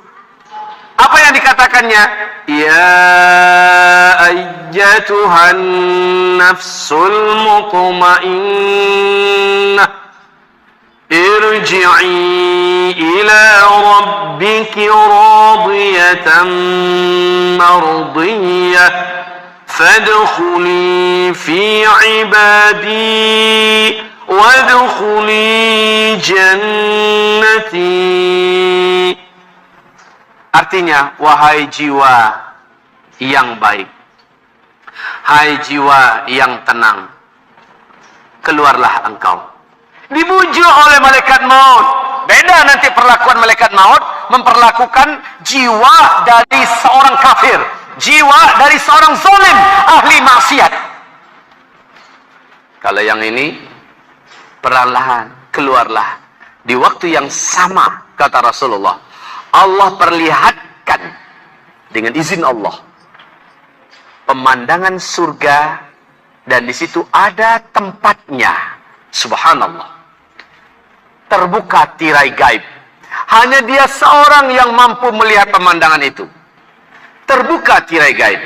Apa yang dikatakannya? Ya ayyatuhan nafsul mutmainnah, irji'i ila rabbiki radiyatan mardiyah, fadkhuli fi ibadi wadkhuli jannati. Artinya, wahai jiwa yang baik, hai jiwa yang tenang, keluarlah engkau. Dibujuk oleh malaikat maut. Beda nanti perlakuan malaikat maut memperlakukan jiwa dari seorang kafir, jiwa dari seorang zalim, ahli maksiat. Kalau yang ini perlahan keluarlah. Di waktu yang sama, kata Rasulullah, Allah perlihatkan dengan izin Allah pemandangan surga, dan di situ ada tempatnya. Subhanallah. Terbuka tirai gaib. Hanya dia seorang yang mampu melihat pemandangan itu. Terbuka tirai gaib.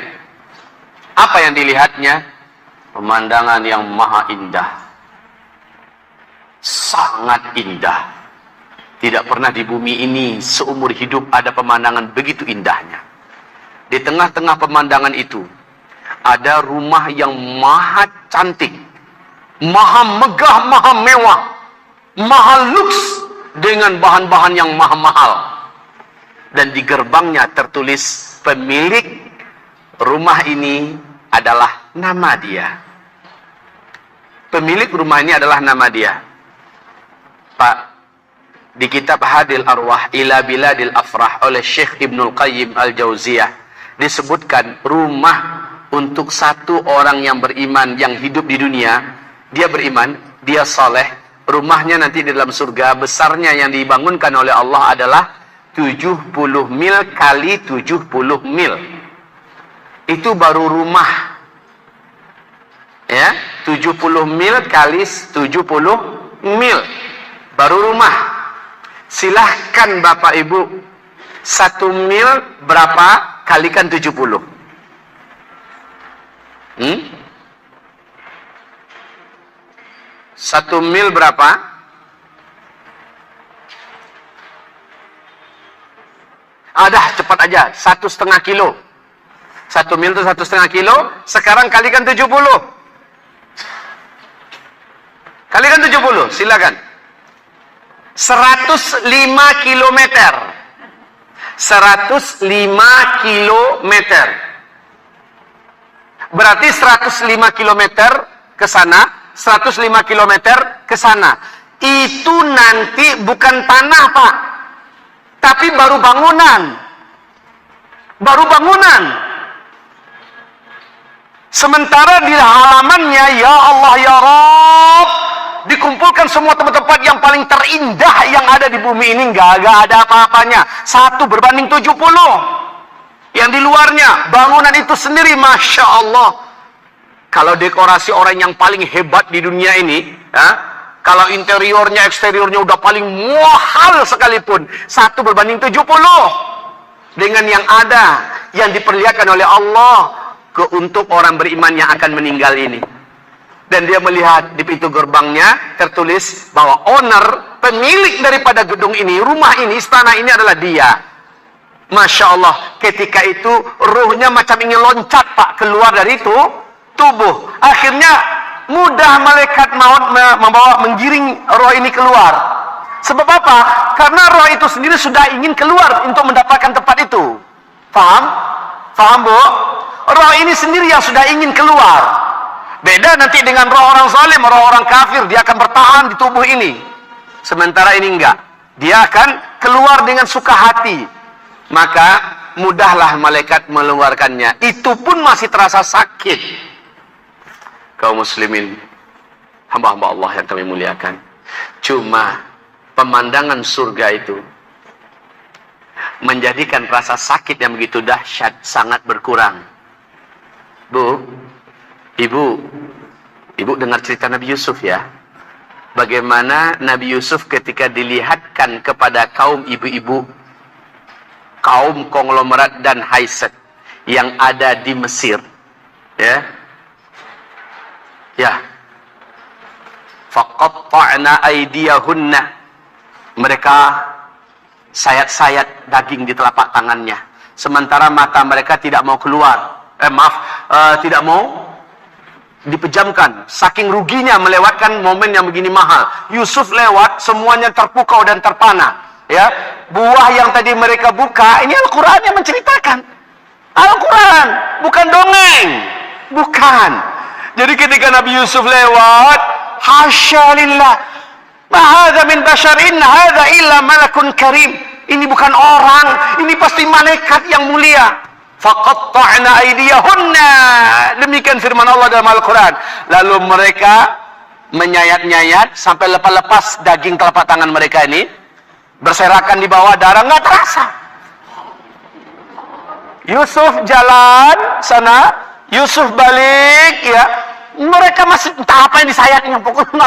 Apa yang dilihatnya? Pemandangan yang maha indah. Sangat indah. Tidak pernah di bumi ini seumur hidup ada pemandangan begitu indahnya. Di tengah-tengah pemandangan itu ada rumah yang maha cantik, maha megah, maha mewah, maha luks, dengan bahan-bahan yang maha mahal. Dan di gerbangnya tertulis pemilik rumah ini adalah nama dia. Pemilik rumah ini adalah nama dia. Pak, di kitab Hadil Arwah ila Biladil Afrah oleh Syekh Ibnul Qayyim Al-Jauziyah disebutkan rumah untuk satu orang yang beriman, yang hidup di dunia, dia beriman, dia saleh, rumahnya nanti di dalam surga besarnya yang dibangunkan oleh Allah adalah 70 mil kali 70 mil. Itu baru rumah Ya, 70 mil kali 70 mil. Baru rumah. Silahkan Bapak Ibu, 1 mil berapa kalikan 70? 1 mil berapa? Dah cepat aja, 1,5 kilo. 1 mil itu 1,5 kilo. Sekarang kalikan 70. Kalikan 70, silakan. 105 kilometer. 105 kilometer. Berarti 105 kilometer ke sana, 105 kilometer ke sana. Itu nanti bukan tanah, Pak. Tapi baru bangunan. Baru bangunan. Sementara di halamannya, ya Allah ya Rabb, dikumpulkan semua tempat-tempat yang paling terindah yang ada di bumi ini, nggak ada apa-apanya. 1 berbanding 70. Yang di luarnya, bangunan itu sendiri, Masya Allah. Kalau dekorasi orang yang paling hebat di dunia ini, ya, kalau interiornya, eksteriornya udah paling mahal sekalipun, 1 berbanding 70. Dengan yang ada, yang diperlihatkan oleh Allah untuk orang beriman yang akan meninggal ini. Dan dia melihat di pintu gerbangnya tertulis bahwa owner, pemilik daripada gedung ini, rumah ini, istana ini adalah dia. Masya Allah, ketika itu ruhnya macam ingin loncat, Pak, keluar dari itu tubuh. Akhirnya mudah malaikat maut menggiring roh ini keluar. Sebab apa? Karena roh itu sendiri sudah ingin keluar untuk mendapatkan tempat itu. Paham? Paham, Bu? Roh ini sendiri yang sudah ingin keluar. Beda nanti dengan roh orang zalim, roh orang kafir, dia akan bertahan di tubuh ini. Sementara ini enggak. Dia akan keluar dengan suka hati. Maka mudahlah malaikat mengeluarkannya. Itu pun masih terasa sakit. Kaum muslimin, hamba-hamba Allah yang kami muliakan. Cuma pemandangan surga itu menjadikan rasa sakit yang begitu dahsyat sangat berkurang. Bu, Ibu dengar cerita Nabi Yusuf ya. Bagaimana Nabi Yusuf ketika dilihatkan kepada kaum ibu-ibu, kaum konglomerat dan haiset yang ada di Mesir, ya. Ya. Faqatta'na aydiyahunna. Mereka sayat-sayat daging di telapak tangannya. Sementara mata mereka tidak mau keluar. Tidak mau dipejamkan. Saking ruginya melewatkan momen yang begini mahal. Yusuf lewat, semuanya terpukau dan terpana. Ya, buah yang tadi mereka buka, ini Al-Quran yang menceritakan. Al-Quran, bukan dongeng. Bukan. Jadi ketika Nabi Yusuf lewat, hasya lillah, ma hadza min basharin, hadza illa malakun karim. Ini bukan orang, ini pasti malaikat yang mulia. Faqatta'na aydiyahunna. Demikian firman Allah dalam Al-Quran. Lalu mereka menyayat-nyayat sampai lepas-lepas daging telapak tangan mereka ini, berserakan di bawah darah, nggak terasa. Yusuf jalan sana, Yusuf balik, ya. Mereka masih entah apa yang disayatnya, pokoknya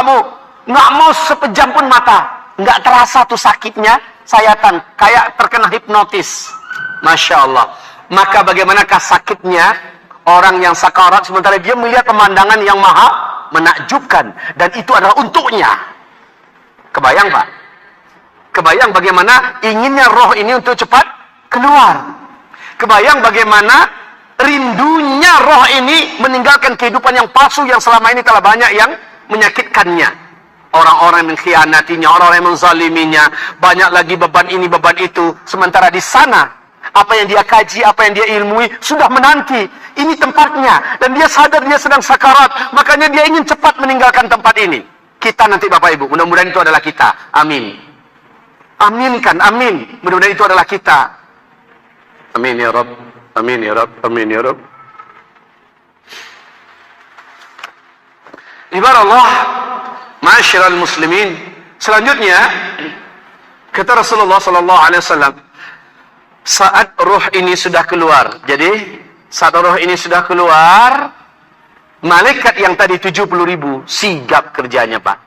nggak mau sepejam pun mata, nggak terasa tuh sakitnya sayatan, kayak terkena hipnotis. Masya Allah. Maka bagaimanakah sakitnya orang yang sakarat sementara dia melihat pemandangan yang maha menakjubkan, dan itu adalah untuknya. Kebayang, Pak? Kebayang bagaimana inginnya roh ini untuk cepat keluar. Kebayang bagaimana rindunya roh ini meninggalkan kehidupan yang palsu yang selama ini telah banyak yang menyakitkannya. Orang-orang yang mengkhianatinya, orang-orang yang menzaliminya, banyak lagi beban ini, beban itu. Sementara di sana, apa yang dia kaji, apa yang dia ilmui, sudah menanti. Ini tempatnya. Dan dia sadar dia sedang sakarat. Makanya dia ingin cepat meninggalkan tempat ini. Kita nanti Bapak Ibu, mudah-mudahan itu adalah kita. Amin. Aminkan, amin. Mudah-mudahan itu adalah kita. Amin ya Rabb. Amin ya Rabb. Amin ya Rabb. Ibarat Allah, ma'asyiral muslimin. Selanjutnya, kata Rasulullah sallallahu alaihi wasallam, saat ruh ini sudah keluar. Jadi, saat ruh ini sudah keluar, Malaikat yang tadi 70.000 sigap kerjanya, Pak.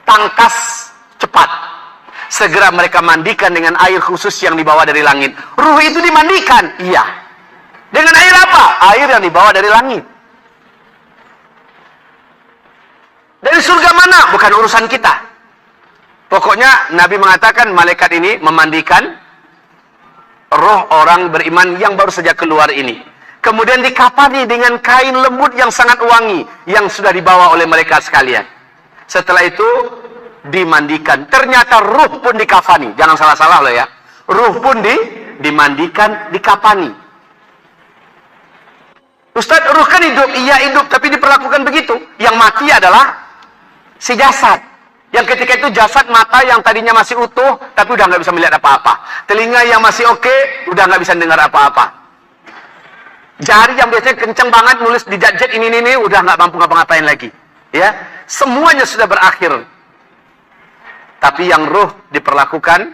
Tangkas cepat. Segera mereka mandikan dengan air khusus yang dibawa dari langit. Ruh itu dimandikan? Iya. Dengan air apa? Air yang dibawa dari langit. Dari surga mana? Bukan urusan kita. Pokoknya Nabi mengatakan malaikat ini memandikan roh orang beriman yang baru saja keluar ini. Kemudian dikafani dengan kain lembut yang sangat wangi yang sudah dibawa oleh mereka sekalian. Setelah itu dimandikan. Ternyata ruh pun dikafani. Jangan salah-salah loh ya. Ruh pun dimandikan, dikafani. Ustaz, ruh kan hidup. Iya hidup, tapi diperlakukan begitu. Yang mati adalah si jasad. Yang ketika itu jasad mata yang tadinya masih utuh, tapi udah nggak bisa melihat apa-apa. Telinga yang masih oke, udah nggak bisa dengar apa-apa. Jari yang biasanya kenceng banget nulis di jet ini, udah nggak mampu ngapa-ngapain lagi. Ya, semuanya sudah berakhir. Tapi yang ruh diperlakukan,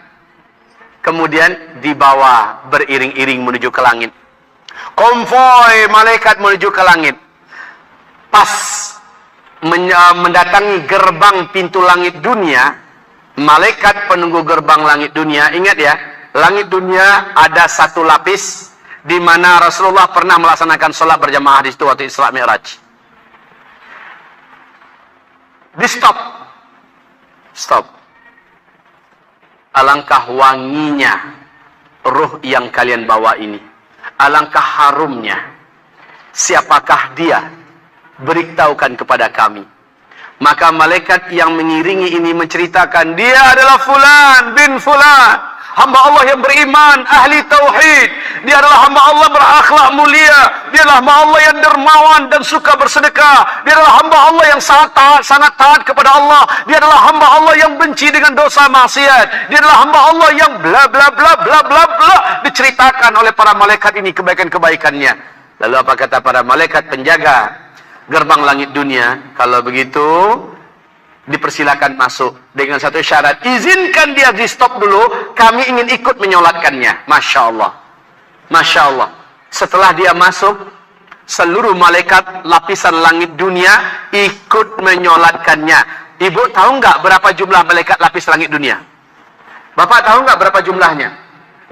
kemudian dibawa beriring-iring menuju ke langit. Konvoi malaikat menuju ke langit. Pas mendatangi gerbang pintu langit dunia, malaikat penunggu gerbang langit dunia, ingat ya, langit dunia ada satu lapis di mana Rasulullah pernah melaksanakan sholat berjamaah di situ waktu Isra Mi'raj. Di stop. Alangkah wanginya ruh yang kalian bawa ini. Alangkah harumnya. Siapakah dia? Beritahukan kepada kami. Maka malaikat yang mengiringi ini menceritakan, dia adalah fulan bin fulan, hamba Allah yang beriman, ahli tauhid. Dia adalah hamba Allah berakhlak mulia. Dia adalah hamba Allah yang dermawan dan suka bersedekah. Dia adalah hamba Allah yang sangat taat kepada Allah. Dia adalah hamba Allah yang benci dengan dosa maksiat. Dia adalah hamba Allah yang bla bla bla bla bla bla. Diceritakan oleh para malaikat ini kebaikan-kebaikannya. Lalu apa kata para malaikat penjaga gerbang langit dunia? Kalau begitu dipersilakan masuk dengan satu syarat, izinkan dia di stop dulu, kami ingin ikut menyolatkannya. Masya Allah, Masya Allah. Setelah dia masuk, seluruh malaikat lapisan langit dunia ikut menyolatkannya. Ibu tahu nggak berapa jumlah malaikat lapis langit dunia? Bapak tahu nggak berapa jumlahnya?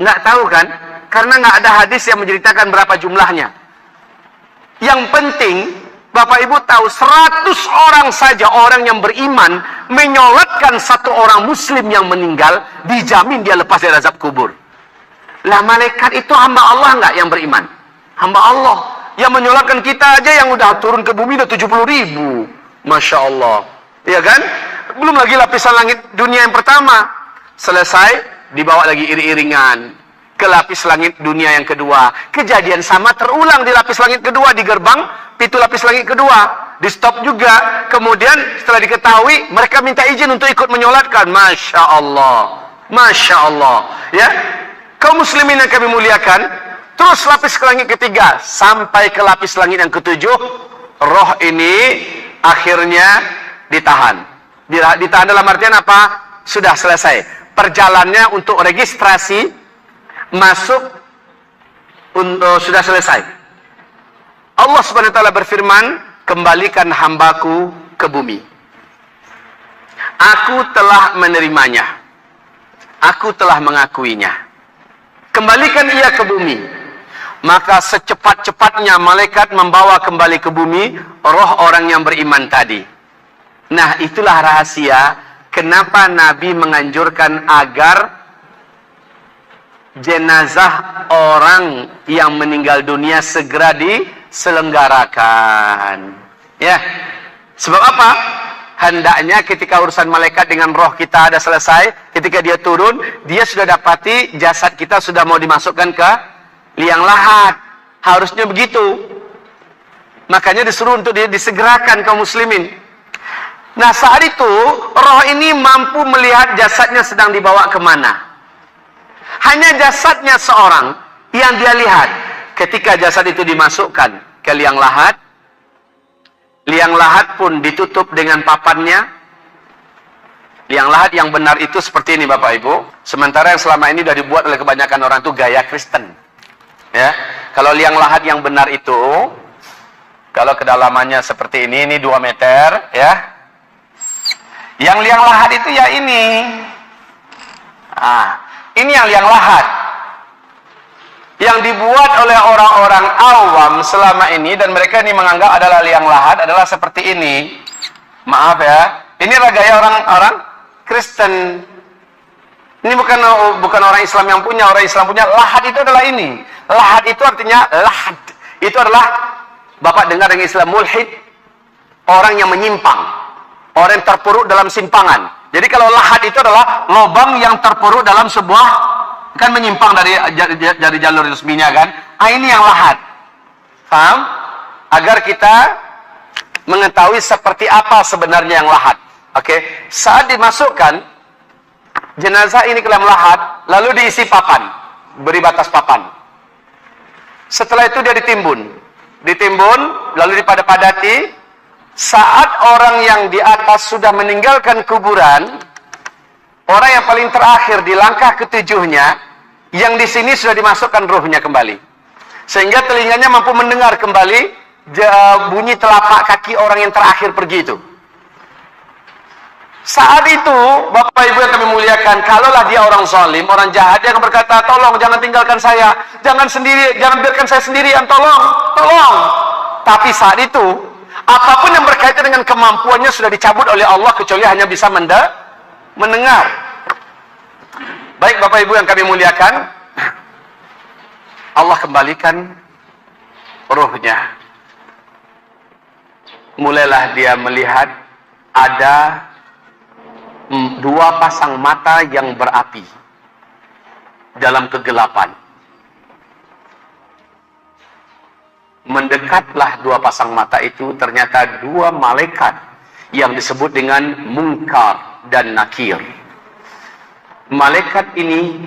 Nggak tahu kan? Karena nggak ada hadis yang menceritakan berapa jumlahnya. Yang penting Bapak Ibu tahu 100 orang saja orang yang beriman menyolatkan satu orang muslim yang meninggal, dijamin dia lepas dari azab kubur. Lah malaikat itu hamba Allah nggak yang beriman? Hamba Allah. Yang menyolatkan kita aja yang udah turun ke bumi udah 70.000. Masya Allah. Iya kan? Belum lagi lapisan langit dunia yang pertama. Selesai, dibawa lagi iring-iringan ke lapis langit dunia yang kedua. Kejadian sama terulang di lapis langit kedua, di gerbang pintu lapis langit kedua. Di stop juga. Kemudian setelah diketahui, mereka minta izin untuk ikut menyolatkan. Masya Allah. Masya Allah. Ya, kaum muslimin yang kami muliakan, terus lapis ke langit ketiga sampai ke lapis langit yang ketujuh. Roh ini akhirnya ditahan. Ditahan dalam artian apa? Sudah selesai perjalanannya untuk registrasi masuk, sudah selesai. Allah Subhanahu wa taala berfirman, kembalikan hambaku ke bumi. Aku telah menerimanya. Aku telah mengakuinya. Kembalikan ia ke bumi. Maka secepat-cepatnya malaikat membawa kembali ke bumi roh orang yang beriman tadi. Nah, itulah rahasia kenapa Nabi menganjurkan agar jenazah orang yang meninggal dunia segera diselenggarakan. Ya. Sebab apa? Hendaknya ketika urusan malaikat dengan roh kita ada selesai, ketika dia turun, dia sudah dapati jasad kita sudah mau dimasukkan ke liang lahat. Harusnya begitu. Makanya disuruh untuk disegerakan kaum muslimin. Nah, saat itu roh ini mampu melihat jasadnya sedang dibawa kemana. Hanya jasadnya seorang yang dia lihat. Ketika jasad itu dimasukkan ke liang lahat pun ditutup dengan papannya. Liang lahat yang benar itu seperti ini Bapak Ibu. Sementara yang selama ini sudah dibuat oleh kebanyakan orang itu gaya Kristen. Ya, kalau liang lahat yang benar itu Kalau kedalamannya seperti ini 2 meter, ya. Yang liang lahat itu ya ini. Ini yang liang lahat. Yang dibuat oleh orang-orang awam selama ini, dan mereka ini menganggap adalah liang lahat adalah seperti ini. Maaf ya, ini adalah gaya orang-orang Kristen. Ini bukan orang Islam yang punya. Orang Islam punya lahat itu adalah ini. Lahat itu artinya lahad. Itu adalah, Bapak dengar yang istilah mulhid, orang yang menyimpang, orang yang terpuruk dalam simpangan. Jadi kalau lahat itu adalah lubang yang terpuruk dalam sebuah, kan menyimpang dari jalur resminya kan. Ini yang lahat. Paham? Agar kita mengetahui seperti apa sebenarnya yang lahat. Oke, saat dimasukkan jenazah ini ke dalam lahat, lalu diisi papan, beri batas papan. Setelah itu dia ditimbun, lalu dipadat-padati. Saat orang yang di atas sudah meninggalkan kuburan, orang yang paling terakhir di langkah ketujuhnya, yang di sini sudah dimasukkan ruhnya kembali, sehingga telinganya mampu mendengar kembali bunyi telapak kaki orang yang terakhir pergi itu. Saat itu, Bapak Ibu yang kami muliakan, kalaulah dia orang zalim, orang jahat, dia akan berkata, tolong jangan tinggalkan saya, jangan biarkan saya sendirian, tolong. Tapi saat itu, apapun yang berkaitan dengan kemampuannya sudah dicabut oleh Allah, kecuali hanya bisa mendengar. Baik Bapak Ibu yang kami muliakan, Allah kembalikan ruhnya. Mulailah dia melihat ada 2 pasang mata yang berapi dalam kegelapan. Mendekatlah 2 pasang mata itu, ternyata 2 malaikat yang disebut dengan Munkar dan Nakir. Malaikat ini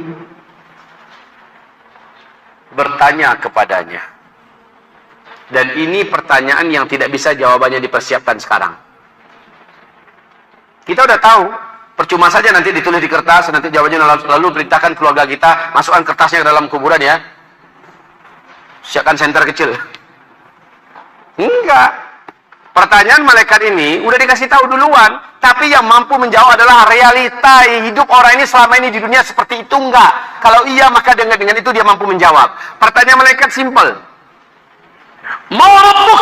bertanya kepadanya, dan ini pertanyaan yang tidak bisa jawabannya dipersiapkan sekarang. Kita udah tahu, percuma saja nanti ditulis di kertas, nanti jawabannya lalu perintahkan keluarga kita, masukkan kertasnya ke dalam kuburan ya. Siapkan senter kecil. Enggak. Pertanyaan malaikat ini udah dikasih tahu duluan, tapi yang mampu menjawab adalah realita hidup orang ini selama ini di dunia seperti itu enggak. Kalau iya, maka dengan itu dia mampu menjawab. Pertanyaan malaikat simpel. Mau rabbuk?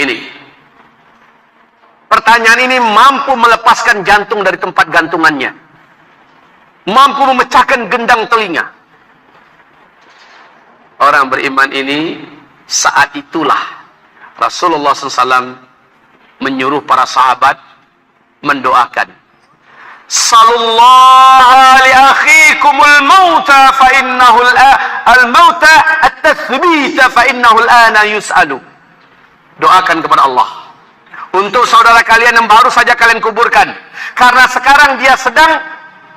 Ini. Pertanyaan ini mampu melepaskan jantung dari tempat gantungannya. Mampu memecahkan gendang telinga. Orang beriman ini, saat itulah Rasulullah SAW menyuruh para sahabat mendoakan, Sallallahu li akhikumul mauta fa innahu al-mauta at-tathbita fa innahu al-ana yus'alu. Doakan kepada Allah untuk saudara kalian yang baru saja kalian kuburkan, karena sekarang dia sedang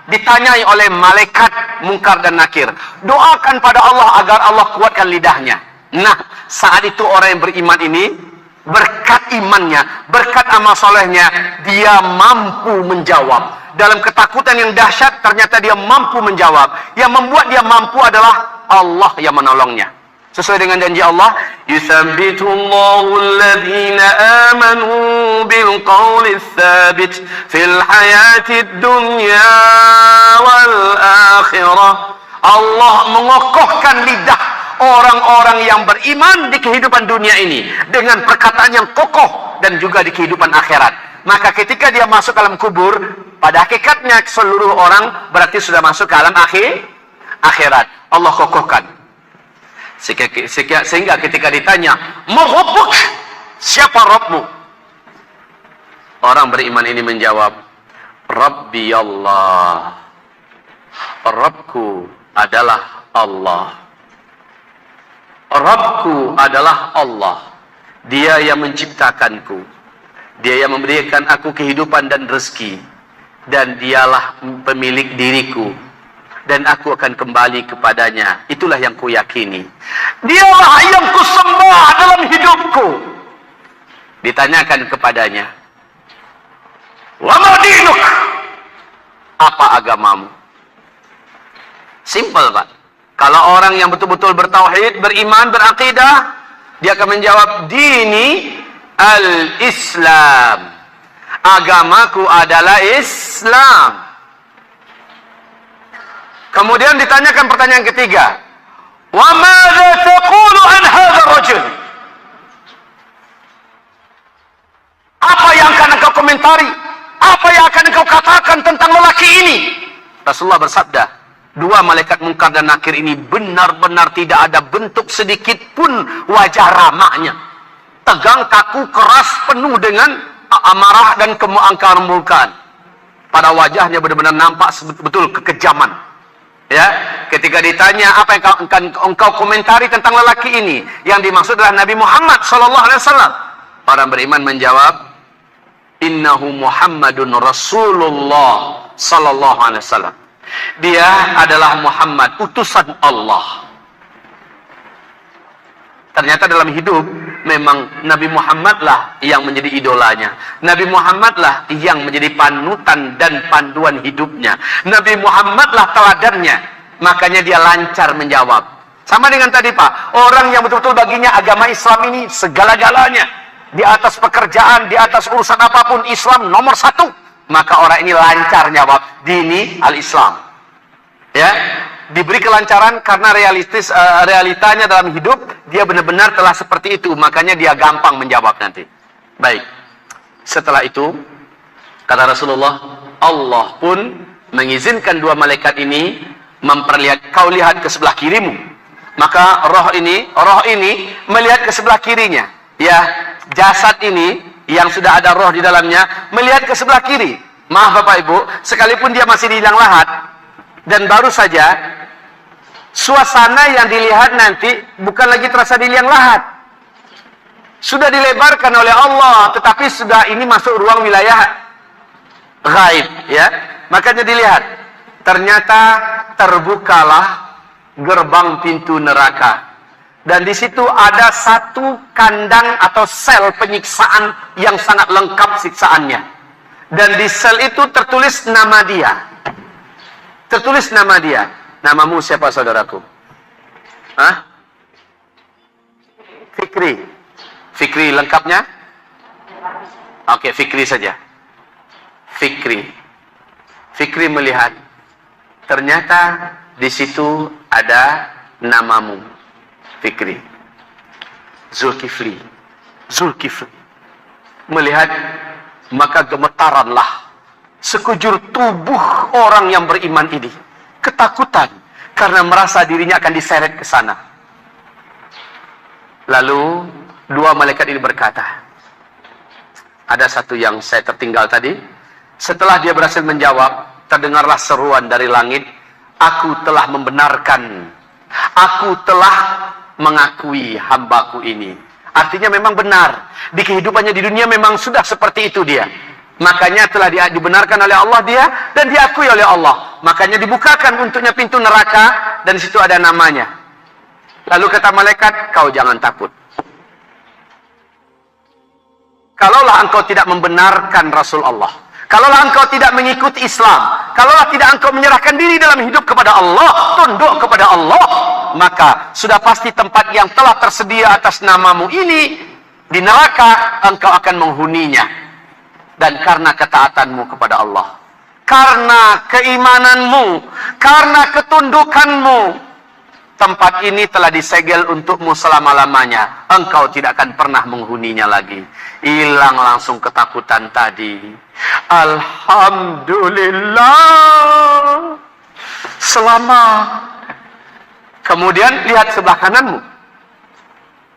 ditanyai oleh malaikat Munkar dan Nakir. Doakan pada Allah agar Allah kuatkan lidahnya. Nah, saat itu orang yang beriman ini, berkat imannya, berkat amal solehnya, dia mampu menjawab. Dalam ketakutan yang dahsyat, ternyata dia mampu menjawab. Yang membuat dia mampu adalah Allah yang menolongnya. Sesuai dengan janji Allah, yusabbitullahu alladhina amanu bil qawli tsabit fil hayatid dunya wal akhirah. Allah mengokohkan lidah orang-orang yang beriman di kehidupan dunia ini dengan perkataan yang kokoh, dan juga di kehidupan akhirat. Maka ketika dia masuk dalam kubur, pada hakikatnya seluruh orang berarti sudah masuk ke alam akhirat. Allah kokohkan. Sehingga ketika ditanya, "Man rabbuk?" Siapa Rabbmu? Orang beriman ini menjawab, "Rabbi Allah." Rabbku adalah Allah. Rabbku adalah Allah. Dia yang menciptakanku. Dia yang memberikan aku kehidupan dan rezeki. Dan dialah pemilik diriku. Dan aku akan kembali kepadanya. Itulah yang kuyakini. Dialah yang kusembah dalam hidupku. Ditanyakan kepadanya, wa ma dinuk? Apa agamamu? Simple, Pak. Kalau orang yang betul-betul bertauhid, beriman, berakidah, Dia akan menjawab, dini al-Islam. Agamaku adalah Islam. Kemudian ditanyakan pertanyaan ketiga, wa madza taqulu an hadzal rajul? Apa yang akan engkau komentari? Apa yang akan engkau katakan tentang lelaki ini? Rasulullah bersabda, dua malaikat mungkar dan nakir ini benar-benar tidak ada bentuk sedikit pun wajah ramahnya. Tegang, kaku, keras, penuh dengan amarah dan keangkar-murkaan. Pada wajahnya benar-benar nampak betul kekejaman. Ya, ketika ditanya apa yang engkau komentari tentang lelaki ini, yang dimaksud adalah Nabi Muhammad SAW. Orang beriman menjawab, innahu Muhammadun Rasulullah sallallahu alaihi wasallam. Dia adalah Muhammad, utusan Allah. Ternyata dalam hidup memang Nabi Muhammadlah yang menjadi idolanya. Nabi Muhammadlah yang menjadi panutan dan panduan hidupnya. Nabi Muhammadlah teladannya. Makanya dia lancar menjawab. Sama dengan tadi Pak, orang yang betul-betul baginya agama Islam ini segala-galanya. Di atas pekerjaan, di atas urusan apapun, Islam nomor satu. Maka orang ini lancar jawab, dini al-Islam. Ya, diberi kelancaran karena realitanya dalam hidup, dia benar-benar telah seperti itu. Makanya dia gampang menjawab nanti. Baik, setelah itu, kata Rasulullah, Allah pun mengizinkan dua malaikat ini memperlihat, kau lihat ke sebelah kirimu. Maka roh ini melihat ke sebelah kirinya. Ya, jasad ini yang sudah ada roh di dalamnya melihat ke sebelah kiri. Maaf Bapak Ibu, sekalipun dia masih di liang lahat dan baru saja, suasana yang dilihat nanti bukan lagi terasa di liang lahat. Sudah dilebarkan oleh Allah, tetapi sudah ini masuk ruang wilayah gaib, ya. Makanya dilihat, ternyata terbukalah gerbang pintu neraka. Dan di situ ada satu kandang atau sel penyiksaan yang sangat lengkap siksaannya. Dan di sel itu tertulis nama dia. Tertulis nama dia. Namamu siapa saudaraku? Hah? Fikri. Fikri lengkapnya? Oke, Fikri saja. Fikri. Fikri melihat. Ternyata di situ ada namamu. Fikri, Zulkifli. Melihat, maka gemetaranlah sekujur tubuh orang yang beriman ini. Ketakutan karena merasa dirinya akan diseret ke sana. Lalu dua malaikat ini berkata, ada satu yang saya tertinggal tadi. Setelah dia berhasil menjawab, terdengarlah seruan dari langit, aku telah membenarkan, aku telah mengakui hambaku ini. Artinya memang benar. Di kehidupannya di dunia memang sudah seperti itu dia. Makanya telah dibenarkan oleh Allah dia dan diakui oleh Allah. Makanya dibukakan untuknya pintu neraka dan di situ ada namanya. Lalu kata malaikat, kau jangan takut. Kalaulah engkau tidak membenarkan Rasul Allah, kalaulah engkau tidak mengikuti Islam, kalaulah tidak engkau menyerahkan diri dalam hidup kepada Allah, tunduk kepada Allah, maka sudah pasti tempat yang telah tersedia atas namamu ini di neraka engkau akan menghuninya. Dan karena ketaatanmu kepada Allah, karena keimananmu, karena ketundukanmu, tempat ini telah disegel untukmu selama-lamanya. Engkau tidak akan pernah menghuninya lagi. Hilang langsung ketakutan tadi. Alhamdulillah. Selamat. Kemudian lihat sebelah kananmu.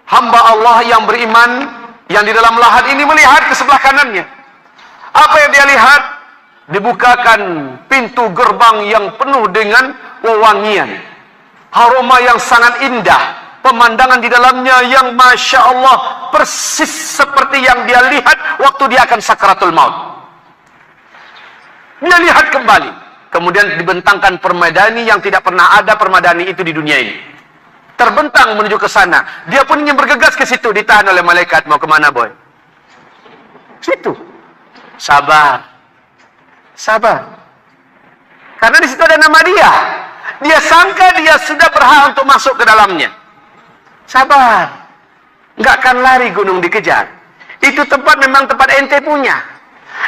Hamba Allah yang beriman, yang di dalam lahat ini melihat ke sebelah kanannya. Apa yang dia lihat? Dibukakan pintu gerbang yang penuh dengan wewangian. Aroma yang sangat indah. Pemandangan di dalamnya yang Masya Allah persis seperti yang dia lihat waktu dia akan sakaratul maut. Dia lihat kembali. Kemudian dibentangkan permadani yang tidak pernah ada permadani itu di dunia ini. Terbentang menuju ke sana. Dia pun ingin bergegas ke situ. Ditahan oleh malaikat. Mau kemana boy? Situ. Sabar. Sabar. Karena di situ ada nama dia. Dia sangka dia sudah berhak untuk masuk ke dalamnya. Sabar. nggak akan lari gunung dikejar. Itu tempat memang tempat ente punya.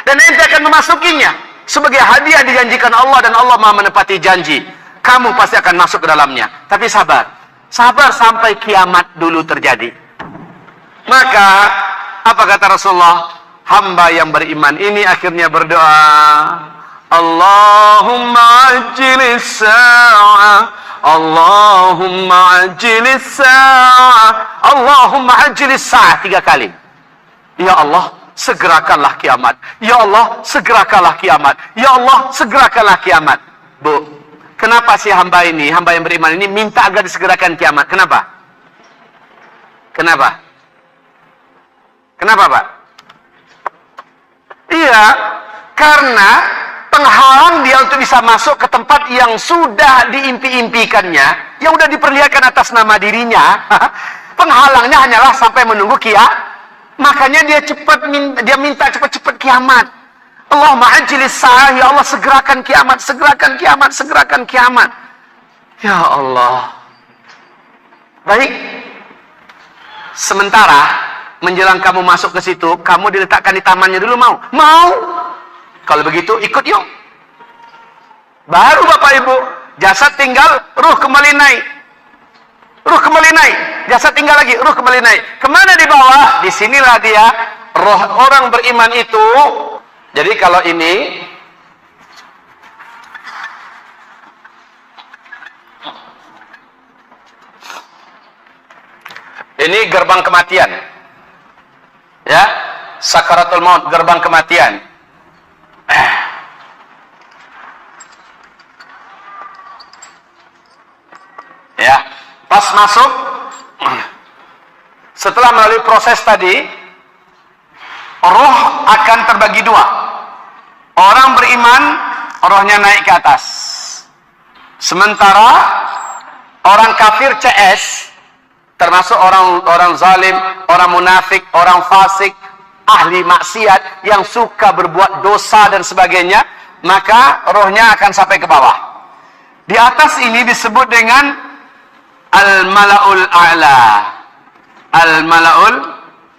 Dan ente akan memasukinya. Sebagai hadiah dijanjikan Allah dan Allah Maha menepati janji. Kamu pasti akan masuk ke dalamnya. Tapi sabar. Sabar sampai kiamat dulu terjadi. Maka, apa kata Rasulullah? Hamba yang beriman ini akhirnya berdoa. Allahumma ajjilis sa'ah. Allahumma ajjilis sa'ah. Allahumma ajjilis sa'ah 3 kali. Ya Allah, segerakanlah kiamat. Ya Allah, segerakanlah kiamat. Ya Allah, segerakanlah kiamat. Bu, kenapa si hamba ini, hamba yang beriman ini minta agar disegerakan kiamat? Kenapa? Kenapa? Kenapa, Pak? Iya, karena penghalang dia untuk bisa masuk ke tempat yang sudah diimpi-impikannya, yang sudah diperlihatkan atas nama dirinya. Penghalangnya hanyalah sampai menunggu kiamat. Makanya dia minta cepat-cepat kiamat. Allahumma ajjilis sa'ah, ya Allah segerakan kiamat, segerakan kiamat, segerakan kiamat. Ya Allah. Baik. Sementara menjelang kamu masuk ke situ, kamu diletakkan di tamannya dulu, mau? Mau. Kalau begitu ikut yuk. Baru Bapak Ibu, jasad tinggal, ruh kembali naik. Ruh kembali naik, jasad tinggal lagi, ruh kembali naik. Kemana dibawa? Disinilah dia, roh orang beriman itu. Jadi kalau ini gerbang kematian. Ya, sakaratul maut, gerbang kematian. Ya, pas masuk, setelah melalui proses tadi, roh akan terbagi 2. Orang beriman, rohnya naik ke atas. Sementara orang kafir CS, termasuk orang zalim, orang munafik, orang fasik, ahli maksiat yang suka berbuat dosa dan sebagainya, maka rohnya akan sampai ke bawah. Di atas ini disebut dengan Al-Mala'ul A'la. Al-Mala'ul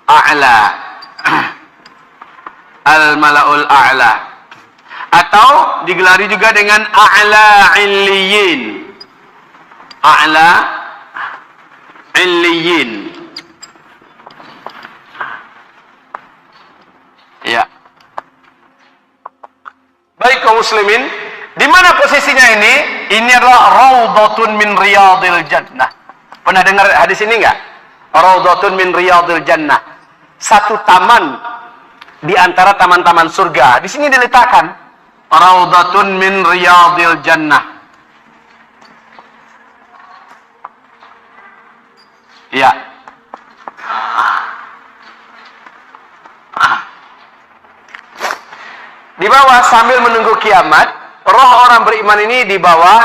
A'la. Al-Mala'ul A'la. Atau digelari juga dengan A'la Illiyin. A'la Illiyin. Ya. Baik kaum muslimin, di mana posisinya ini? Ini adalah Raudhatun min Riyadil Jannah. Pernah dengar hadis ini enggak? Raudhatun min Riyadil Jannah. Satu taman di antara taman-taman surga. Di sini diletakkan Raudhatun min Riyadil Jannah. Ya. Di bawah sambil menunggu kiamat, roh orang beriman ini di bawah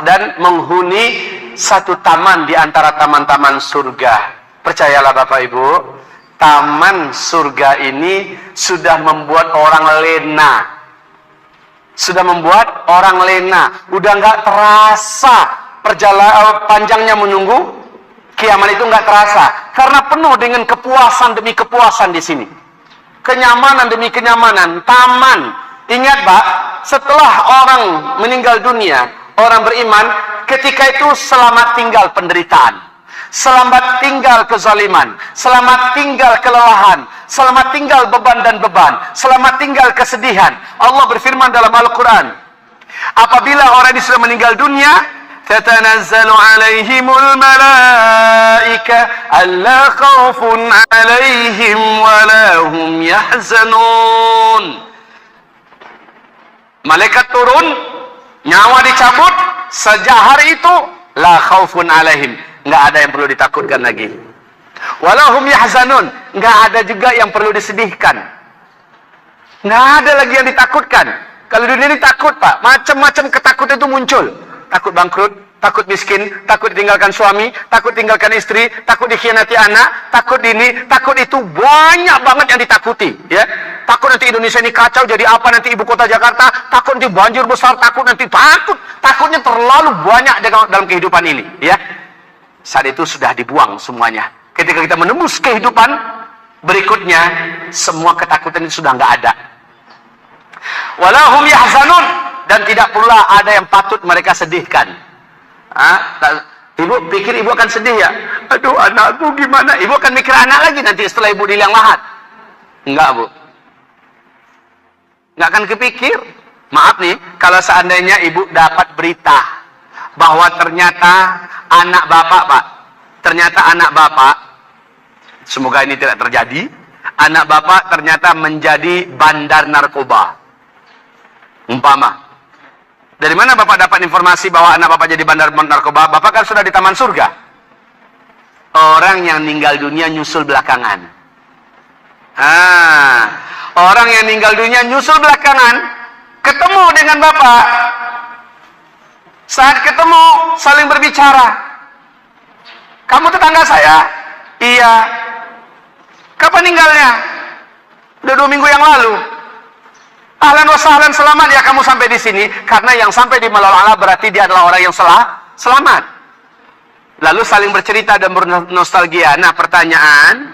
dan menghuni satu taman di antara taman-taman surga. Percayalah Bapak Ibu, taman surga ini sudah membuat orang lena. Sudah membuat orang lena. Udah nggak terasa perjalanan panjangnya menunggu kiamat itu nggak terasa. Karena penuh dengan kepuasan demi kepuasan di sini. Kenyamanan demi kenyamanan, taman. Ingat Pak, setelah orang meninggal dunia, orang beriman, ketika itu selamat tinggal penderitaan, selamat tinggal kezaliman, selamat tinggal kelelahan, selamat tinggal beban dan beban, selamat tinggal kesedihan. Allah berfirman dalam Al-Quran, apabila orang ini sudah meninggal dunia, tatanazzalu alaihimul malaika alla khawfun alaihim walahum yahzanun. Malaikat turun, nyawa dicabut, sejak hari itu la khaufun alaihim, nggak ada yang perlu ditakutkan lagi. Walahum yahzanun, nggak ada juga yang perlu disedihkan. Nggak ada lagi yang ditakutkan. Kalau dunia ini takut Pak, macam-macam ketakutan itu muncul. Takut bangkrut, takut miskin, takut ditinggalkan suami, takut tinggalkan istri, takut dikhianati anak, takut ini, takut itu, banyak banget yang ditakuti, ya. Takut nanti Indonesia ini kacau, jadi apa nanti ibu kota Jakarta, takut nanti banjir besar, takut nanti takutnya terlalu banyak dalam kehidupan ini, ya. Saat itu sudah dibuang semuanya. Ketika kita menembus kehidupan berikutnya, semua ketakutan itu sudah nggak ada. Walahum yahzanun, dan tidak pula ada yang patut mereka sedihkan. Ibu pikir ibu akan sedih ya? Aduh, anakku gimana? Ibu akan mikir anak lagi nanti setelah ibu di liang lahat. Enggak, Bu. Enggak akan kepikir. Maaf nih, kalau seandainya ibu dapat berita bahwa ternyata anak bapak, Pak, ternyata anak bapak, semoga ini tidak terjadi, anak bapak ternyata menjadi bandar narkoba. Umpama. Dari mana bapak dapat informasi bahwa anak bapak jadi bandar narkoba? Bapak kan sudah di taman surga. Orang yang meninggal dunia nyusul belakangan. Orang yang meninggal dunia nyusul belakangan, ketemu dengan bapak. Saat ketemu, saling berbicara. Kamu tetangga saya? Iya. Kapan meninggalnya? Udah 2 minggu yang lalu. Ahlan wa sahlan, selamat ya kamu sampai di sini. Karena yang sampai di Malal A'la berarti dia adalah orang yang selamat. Lalu saling bercerita dan bernostalgia. Nah, pertanyaan,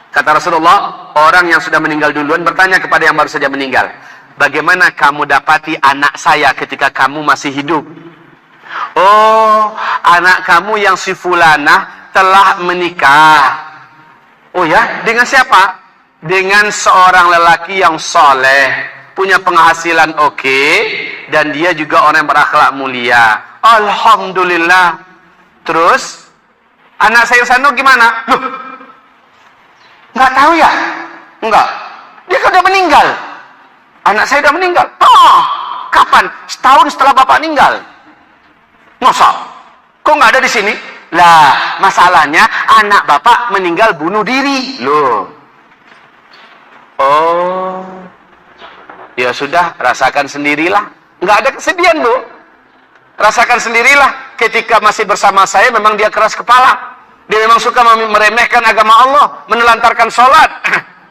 kata Rasulullah, orang yang sudah meninggal duluan bertanya kepada yang baru saja meninggal, bagaimana kamu dapati anak saya ketika kamu masih hidup? Oh, anak kamu yang si fulanah telah menikah. Oh ya, dengan siapa? Dengan seorang lelaki yang soleh, punya penghasilan oke, dan dia juga orang yang berakhlak mulia. Alhamdulillah. Terus, anak saya Sano gimana? Loh, nggak tahu ya? Enggak. Dia kan udah meninggal. Anak saya udah meninggal. Oh, kapan? Setahun setelah bapak meninggal. Masa? Kok nggak ada di sini? Lah, masalahnya anak bapak meninggal bunuh diri. Loh. Oh. Ya sudah, rasakan sendirilah. Nggak ada kesedihan, Bu. Rasakan sendirilah. Ketika masih bersama saya, memang dia keras kepala. Dia memang suka meremehkan agama Allah, menelantarkan sholat.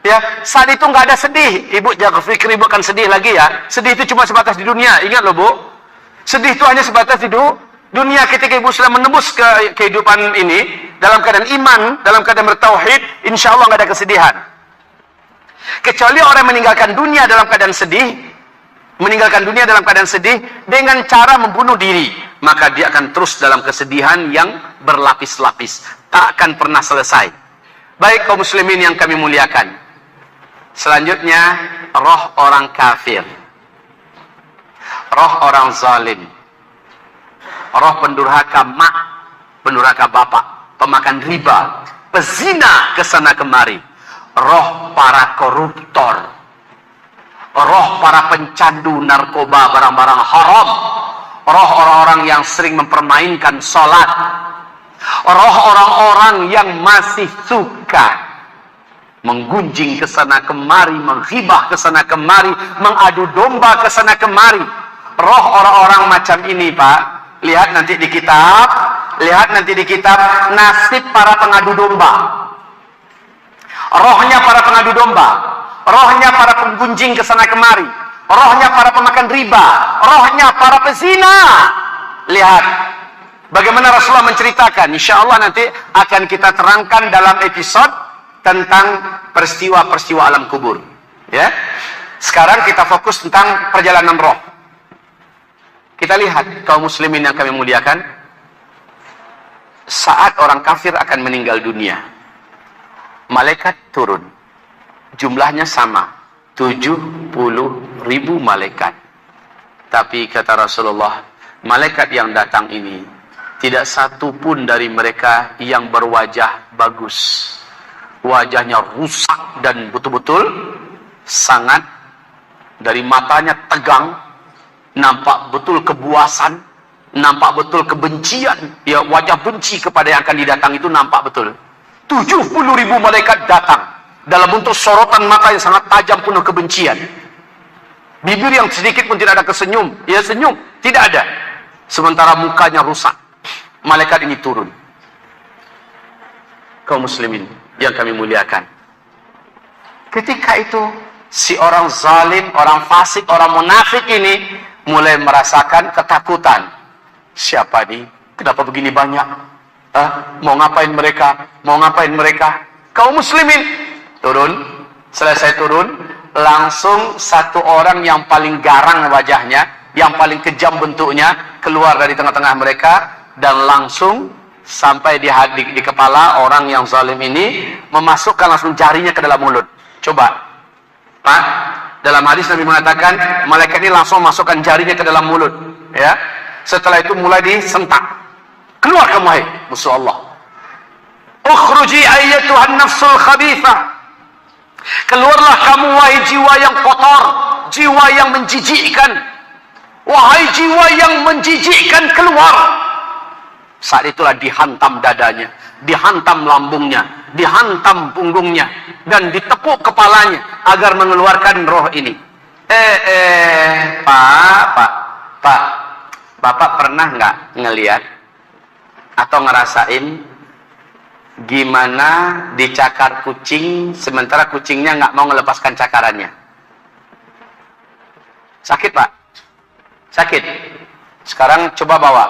Ya, saat itu nggak ada sedih. Ibu jangan pikir ibu akan sedih lagi ya. Sedih itu cuma sebatas di dunia. Ingat loh, Bu. Sedih itu hanya sebatas di dunia. Ketika ibu sudah menembus ke kehidupan ini, dalam keadaan iman, dalam keadaan bertauhid, insya Allah nggak ada kesedihan. Kecuali orang meninggalkan dunia dalam keadaan sedih, meninggalkan dunia dalam keadaan sedih dengan cara membunuh diri, maka dia akan terus dalam kesedihan yang berlapis-lapis, tak akan pernah selesai. Baik kaum muslimin yang kami muliakan, selanjutnya roh orang kafir, roh orang zalim, roh pendurhaka mak, pendurhaka bapak, pemakan riba, pezina kesana kemari, roh para koruptor, roh para pencandu narkoba, barang-barang haram, roh orang-orang yang sering mempermainkan sholat, roh orang-orang yang masih suka menggunjing kesana kemari, menghibah kesana kemari, mengadu domba kesana kemari. Roh orang-orang macam ini, Pak, lihat nanti di kitab, nasib para pengadu domba. Rohnya para pengadu domba, rohnya para penggunjing kesana kemari, rohnya para pemakan riba, rohnya para pezina. Lihat bagaimana Rasulullah menceritakan. Insya Allah nanti akan kita terangkan dalam episode tentang peristiwa-peristiwa alam kubur. Ya, sekarang kita fokus tentang perjalanan roh. Kita lihat kaum muslimin yang kami muliakan, saat orang kafir akan meninggal dunia, malaikat turun, jumlahnya sama, 70.000 malaikat. Tapi kata Rasulullah, malaikat yang datang ini tidak satu pun dari mereka yang berwajah bagus. Wajahnya rusak dan betul-betul sangat, dari matanya tegang, nampak betul kebuasan, nampak betul kebencian. Ya, wajah benci kepada yang akan didatang itu nampak betul. 70.000 malaikat datang dalam bentuk sorotan mata yang sangat tajam penuh kebencian. Bibir yang sedikit pun tidak ada kesenyum. Ya senyum, tidak ada. Sementara mukanya rusak. Malaikat ini turun. Kaum muslimin yang kami muliakan, ketika itu si orang zalim, orang fasik, orang munafik ini mulai merasakan ketakutan. Siapa nih? Kenapa begini banyak? Mau ngapain mereka? Mau ngapain mereka? Kaum muslimin turun. Selesai turun, langsung satu orang yang paling garang wajahnya, yang paling kejam bentuknya, keluar dari tengah-tengah mereka, dan langsung sampai di kepala orang yang zalim ini, memasukkan langsung jarinya ke dalam mulut. Coba, Pak, dalam hadis Nabi mengatakan, malaikat ini langsung masukkan jarinya ke dalam mulut. Ya, setelah itu mulai disentak. Keluar kamu, hai musuh Allah. Ukhruji ayyatuhan nafsul khabithah. Keluarlah kamu, wahai jiwa yang kotor, jiwa yang menjijikkan. Wahai jiwa yang menjijikkan, keluar. Saat itulah dihantam dadanya, dihantam lambungnya, dihantam punggungnya, dan ditepuk kepalanya agar mengeluarkan roh ini. Pak, Bapak pernah nggak ngelihat atau ngerasain gimana dicakar kucing sementara kucingnya nggak mau melepaskan cakarannya? Sakit, Pak? Sakit. Sekarang coba bawa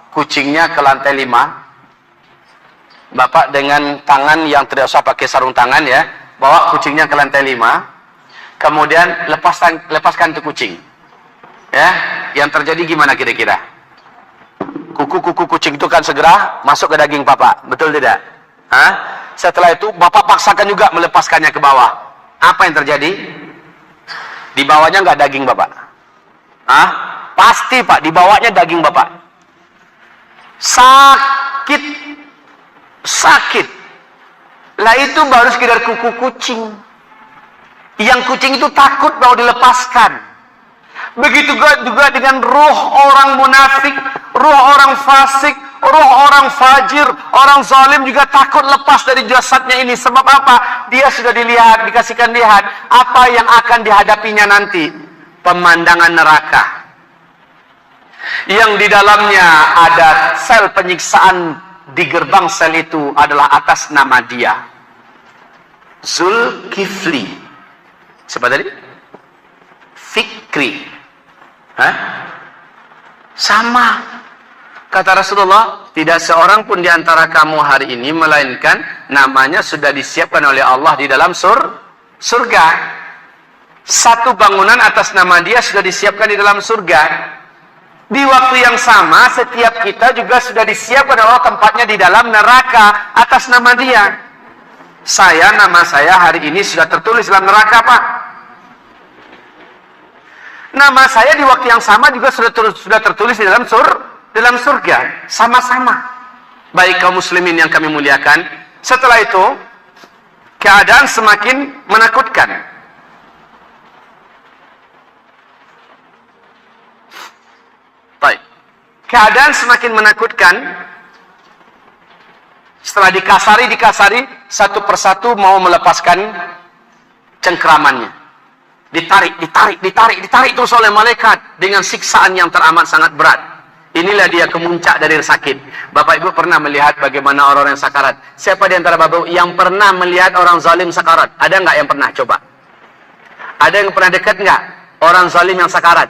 kucingnya ke lantai 5. Bapak dengan tangan yang tidak usah pakai sarung tangan ya, bawa kucingnya ke lantai 5. Kemudian lepaskan tuh kucing. Ya, yang terjadi gimana kira-kira? Kuku kucing itu kan segera masuk ke daging Bapak, betul tidak? Setelah itu Bapak paksakan juga melepaskannya ke bawah. Apa yang terjadi? Di bawahnya nggak daging Bapak. Pasti Pak, di bawahnya daging Bapak. Sakit. Lah itu baru sekedar kuku kucing. Yang kucing itu takut mau dilepaskan. Begitu juga dengan roh orang munafik, roh orang fasik, roh orang fajir, orang zalim juga takut lepas dari jasadnya ini. Sebab apa? Dia sudah dikasihkan lihat apa yang akan dihadapinya nanti. Pemandangan neraka. Yang di dalamnya ada sel penyiksaan, di gerbang sel itu adalah atas nama dia. Zulkifli. Siapa tadi? Fikri. Sama. Kata Rasulullah, tidak seorang pun di antara kamu hari ini melainkan namanya sudah disiapkan oleh Allah di dalam surga. Satu bangunan atas nama dia sudah disiapkan di dalam surga. Di waktu yang sama, setiap kita juga sudah disiapkan oleh Allah tempatnya di dalam neraka atas nama dia. Nama saya hari ini sudah tertulis dalam neraka, Pak. Nama saya di waktu yang sama juga sudah tertulis di dalam surga, sama-sama. Baik kaum muslimin yang kami muliakan, setelah itu keadaan semakin menakutkan. Baik. Keadaan semakin menakutkan. Setelah dikasari, satu persatu mau melepaskan cengkeramannya. Ditarik terus oleh malaikat dengan siksaan yang teramat sangat berat. Inilah dia kemuncak dari sakit. Bapak Ibu pernah melihat bagaimana orang yang sakarat? Siapa di antara Bapak Ibu yang pernah melihat orang zalim sakarat? Ada nggak yang pernah? Coba. Ada yang pernah dekat nggak orang zalim yang sakarat?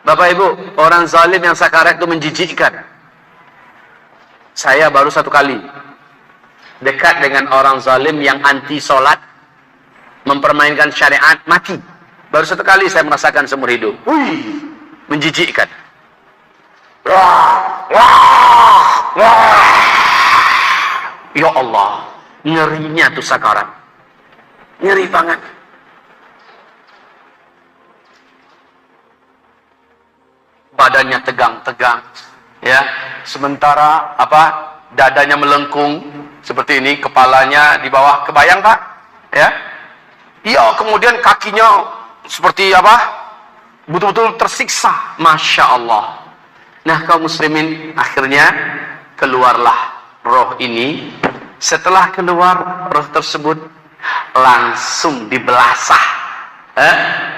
Bapak Ibu, orang zalim yang sakarat itu menjijikkan. Saya baru satu kali dekat dengan orang zalim yang anti sholat, mempermainkan syariat, mati. Baru satu kali saya merasakan seumur hidup. Menjijikkan. Ya Allah, ngerinya tuh sakarat. Ngeri banget. Badannya tegang-tegang. Ya, sementara dadanya melengkung seperti ini, kepalanya di bawah. Kebayang, Pak? Ya. Iya, kemudian kakinya seperti betul-betul tersiksa. Masya Allah. Nah, kaum muslimin, akhirnya keluarlah roh ini. Setelah keluar roh tersebut, langsung dibelasah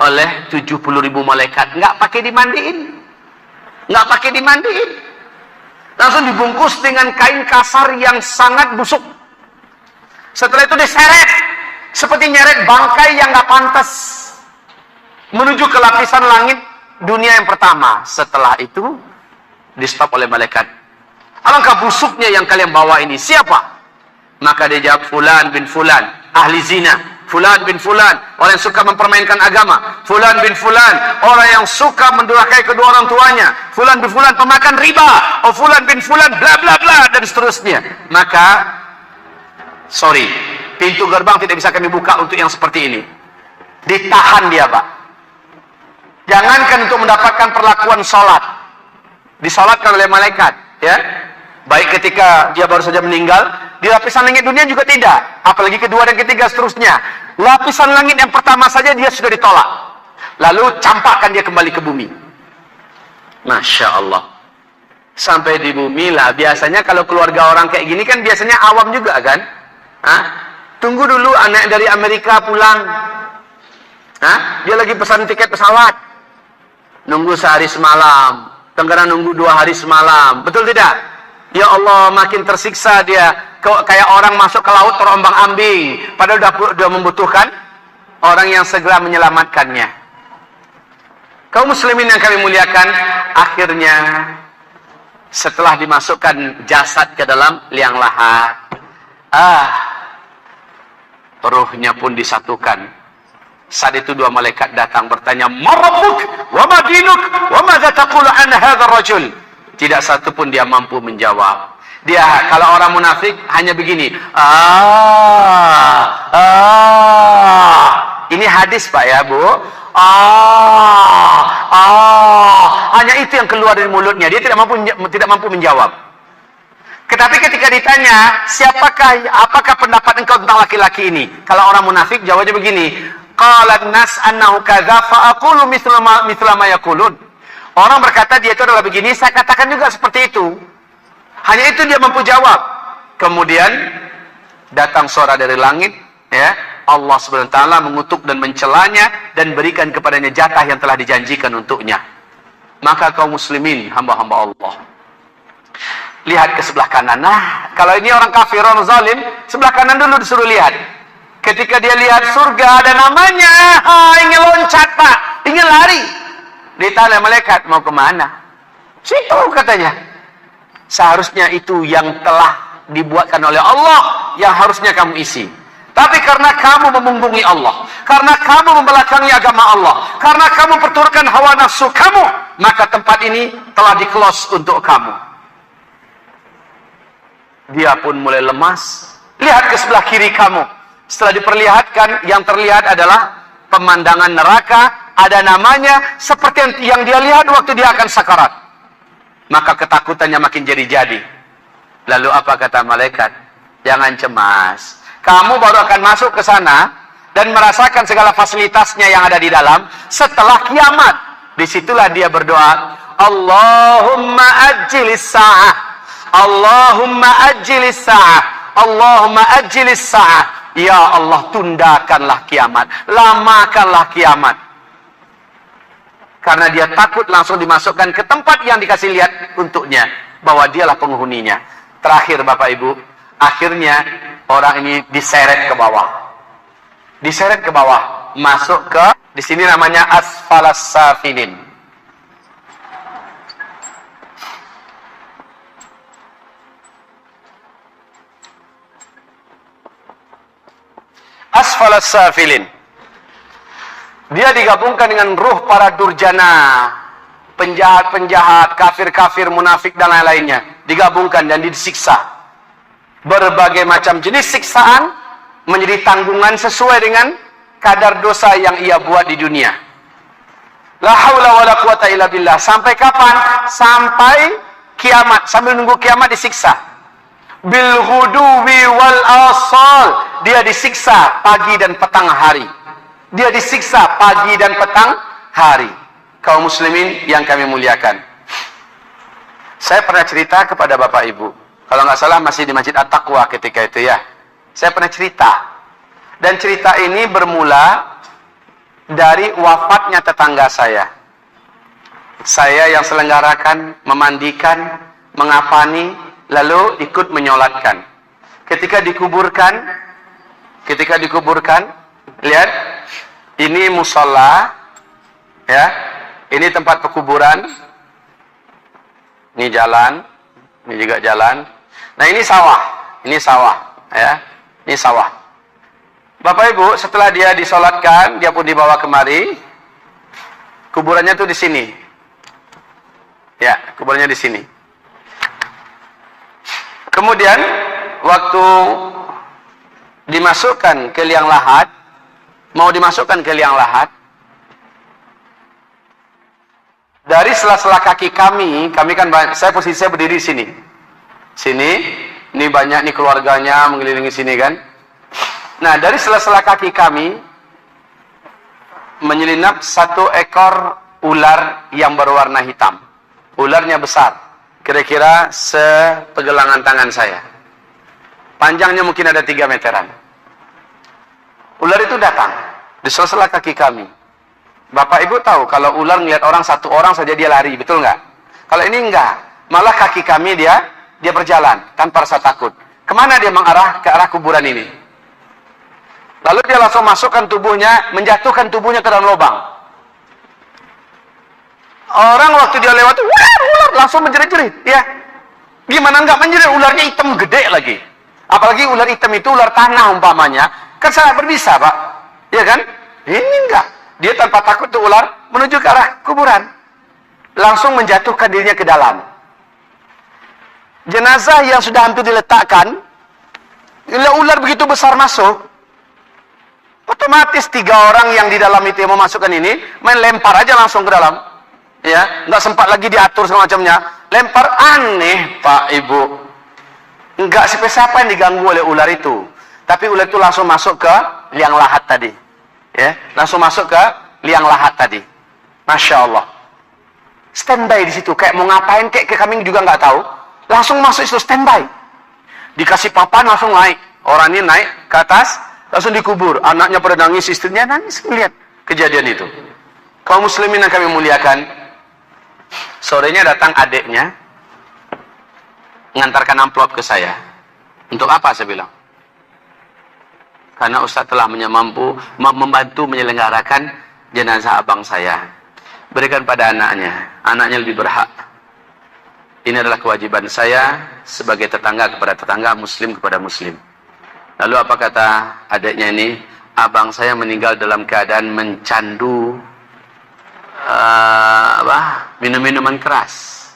oleh 70.000 malaikat. Nggak pakai dimandiin. Langsung dibungkus dengan kain kasar yang sangat busuk. Setelah itu diseret seperti nyeret bangkai yang nggak pantas menuju ke lapisan langit dunia yang pertama. Setelah itu di stop oleh malaikat. Alangkah busuknya yang kalian bawa ini. Siapa? Maka dia jawab, Fulan bin Fulan, ahli zina. Fulan bin Fulan, orang yang suka mempermainkan agama. Fulan bin Fulan, orang yang suka mendurhakai kedua orang tuanya. Fulan bin Fulan, pemakan riba. Oh, Fulan bin Fulan, bla bla bla, dan seterusnya. Maka, sorry, pintu gerbang tidak bisa kami buka untuk yang seperti ini. Ditahan dia, Pak. Jangankan untuk mendapatkan perlakuan sholat. Disolatkan oleh malaikat, ya. Baik ketika dia baru saja meninggal, di lapisan langit dunia juga tidak. Apalagi kedua dan ketiga seterusnya. Lapisan langit yang pertama saja dia sudah ditolak. Lalu campakkan dia kembali ke bumi. Masya Allah. Sampai di bumi lah. Biasanya kalau keluarga orang kayak gini kan biasanya awam juga kan. Hah? Tunggu dulu anak dari Amerika pulang. Hah? Dia lagi pesan tiket pesawat. Nunggu sehari semalam. Kadang-kadang nunggu 2 hari semalam. Betul tidak? Ya Allah, makin tersiksa dia. Kayak orang masuk ke laut terombang ambing, padahal sudah membutuhkan orang yang segera menyelamatkannya. Kaum muslimin yang kami muliakan, akhirnya setelah dimasukkan jasad ke dalam liang lahat, ruhnya pun disatukan. Saat itu 2 malaikat datang bertanya, "Ma rabbuk wa ma dinuk wa madza taqulu an hadzal rajul?" Tidak satu pun dia mampu menjawab. Dia, kalau orang munafik hanya begini. Ini hadis Pak ya Bu. Hanya itu yang keluar dari mulutnya. Dia tidak mampu menjawab. Tetapi ketika ditanya, apakah pendapat engkau tentang laki-laki ini? Kalau orang munafik jawabnya begini. Qalan nas annahu kadza fa aqulu mithla ma yaqulun. Orang berkata dia itu adalah begini, saya katakan juga seperti itu. Hanya itu dia mampu jawab. Kemudian datang suara dari langit, ya. Allah Subhanahu wa taala mengutuk dan mencelanya dan berikan kepadanya jatah yang telah dijanjikan untuknya. Maka kaum muslimin, hamba-hamba Allah, lihat ke sebelah kanan. Nah, kalau ini orang kafir, orang zalim, sebelah kanan dulu disuruh lihat. Ketika dia lihat surga ada namanya, ingin loncat Pak, ingin lari. Ditanya malaikat, mau kemana? Situ katanya. Seharusnya itu yang telah dibuatkan oleh Allah, yang harusnya kamu isi. Tapi karena kamu memunggungi Allah, karena kamu membelakangi agama Allah, karena kamu perturutkan hawa nafsu kamu, maka tempat ini telah di-close untuk kamu. Dia pun mulai lemas. Lihat ke sebelah kiri kamu. Setelah diperlihatkan, yang terlihat adalah pemandangan neraka, ada namanya, seperti yang dia lihat waktu dia akan sakarat. Maka ketakutannya makin jadi-jadi. Lalu apa kata malaikat? Jangan cemas. Kamu baru akan masuk ke sana dan merasakan segala fasilitasnya yang ada di dalam setelah kiamat. Disitulah dia berdoa, Allahumma ajjilis sa'ah, Allahumma ajjilis sa'ah, Allahumma ajjilis sa'ah. Ya Allah, tundakanlah kiamat, lamakanlah kiamat. Karena dia takut langsung dimasukkan ke tempat yang dikasih lihat untuknya, bahwa dialah penghuninya. Terakhir Bapak Ibu, akhirnya orang ini diseret ke bawah. Diseret ke bawah, masuk ke, di sini namanya asfalas safilin. Asfalas safilin. Dia digabungkan dengan ruh para durjana, penjahat-penjahat, kafir-kafir, munafik dan lain-lainnya. Digabungkan dan disiksa. Berbagai macam jenis siksaan menjadi tanggungan sesuai dengan kadar dosa yang ia buat di dunia. La haula wala quwata illa billah. Sampai kapan? Sampai kiamat. Sambil nunggu kiamat disiksa. Bil ghuduwi wal asal. Dia disiksa pagi dan petang hari. Dia disiksa pagi dan petang hari. Kaum muslimin yang kami muliakan. Saya pernah cerita kepada Bapak Ibu. Kalau nggak salah masih di Masjid At-Taqwa ketika itu ya. Saya pernah cerita. Dan cerita ini bermula dari wafatnya tetangga saya. Saya yang selenggarakan, memandikan, mengapani, lalu ikut menyolatkan. Ketika dikuburkan, lihat, ini musola, ya, ini tempat pekuburan, ini jalan, Ini juga jalan. Nah, ini sawah. Ini sawah, ya. Ini sawah. Bapak Ibu, setelah dia disolatkan, dia pun dibawa kemari. Kuburannya tuh di sini. Ya, kuburannya di sini. Kemudian waktu dimasukkan ke liang lahat, mau dimasukkan ke liang lahat, dari sela-sela kaki kami kan saya posisi saya berdiri di sini. Sini, ini banyak nih keluarganya mengelilingi sini kan. Nah, dari sela-sela kaki kami menyelinap satu ekor ular yang berwarna hitam. Ularnya besar, kira-kira sepegelangan tangan saya. Panjangnya mungkin ada 3 meteran. Ular itu datang di sela-sela kaki kami. Bapak Ibu tahu kalau ular ngeliat orang, satu orang saja dia lari, betul nggak? Kalau ini enggak, malah kaki kami dia berjalan tanpa rasa takut. Kemana dia mengarah? Ke arah kuburan ini. Lalu dia langsung masukkan tubuhnya, menjatuhkan tubuhnya ke dalam lubang. Orang waktu dia lewat, wah, ular langsung menjerit-jerit, ya. Gimana enggak menjerit? Ularnya hitam gede lagi. Apalagi ular hitam itu ular tanah umpamanya, kan sangat berbisa, Pak. Ya kan? Ini enggak. Dia tanpa takut tuh ular menuju ke arah kuburan. Langsung menjatuhkan dirinya ke dalam. Jenazah yang sudah hampir diletakkan, ular begitu besar masuk, otomatis 3 orang yang di dalam itu yang memasukkan ini main lempar aja langsung ke dalam. Ya, nggak sempat lagi diatur semacamnya. Lempar, aneh Pak Ibu. Nggak siapa yang diganggu oleh ular itu. Tapi ular itu langsung masuk ke liang lahat tadi. Ya, langsung masuk ke liang lahat tadi. Masya Allah. Standby di situ, kayak mau ngapain, kayak kami juga nggak tahu. Langsung masuk itu standby. Dikasih papan langsung naik. Orang ini naik ke atas, langsung dikubur. Anaknya pada nangis, istrinya nangis melihat kejadian itu. Kaum muslimin yang kami muliakan, sorenya datang adiknya mengantarkan amplop ke saya. Untuk apa saya bilang? Karena Ustaz telah membantu menyelenggarakan jenazah abang saya. Berikan pada anaknya. Anaknya lebih berhak. Ini adalah kewajiban saya sebagai tetangga kepada tetangga, muslim kepada muslim. Lalu apa kata adiknya ini? Abang saya meninggal dalam keadaan mencandu minum-minuman keras.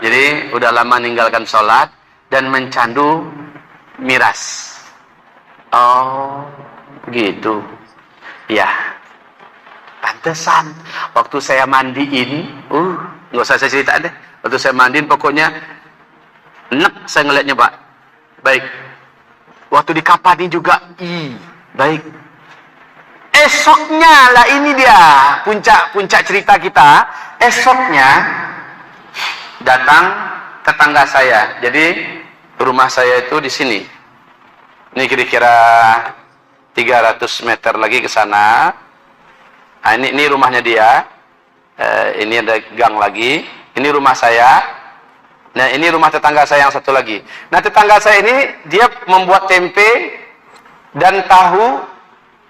Jadi udah lama meninggalkan sholat dan mencandu miras. Oh, begitu. Ya, pantesan waktu saya mandiin, nggak usah saya cerita deh. Waktu saya mandiin pokoknya enak saya ngeliatnya Pak. Baik. Waktu di kapani juga, baik. Esoknya lah, ini dia puncak cerita kita. Esoknya datang tetangga saya. Jadi rumah saya itu di sini. Ini kira-kira 300 meter lagi ke sana. Nah, ini rumahnya dia. Ini ada gang lagi. Ini rumah saya. Nah, ini rumah tetangga saya yang satu lagi. Nah, tetangga saya ini dia membuat tempe dan tahu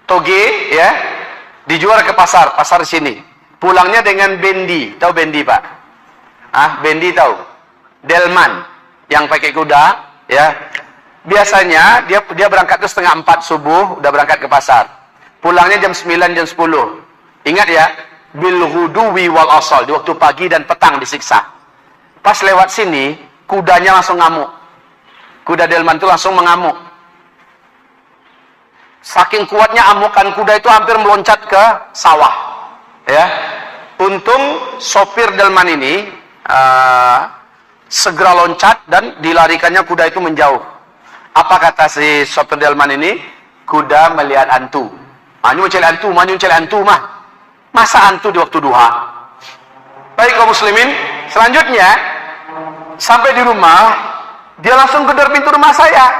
toge, ya, dijual ke pasar sini. Pulangnya dengan bendi. Tahu bendi, Pak? Bendi tahu? Delman yang pakai kuda, ya. Biasanya dia berangkat tuh 3:30 subuh, udah berangkat ke pasar. Pulangnya jam 9, jam 10. Ingat ya, bil ghuduwi wal asal, di waktu pagi dan petang disiksa. Pas lewat sini, kudanya langsung ngamuk. Kuda delman itu langsung mengamuk. Saking kuatnya amukan kuda itu hampir meloncat ke sawah. Ya, untung sopir delman ini segera loncat dan dilarikannya kuda itu menjauh. Apa kata si sopir delman ini? Kuda melihat hantu. Manyu mencari hantu mah. Masa hantu di waktu duha? Baik kaum muslimin, selanjutnya sampai di rumah, dia langsung gedor pintu rumah saya.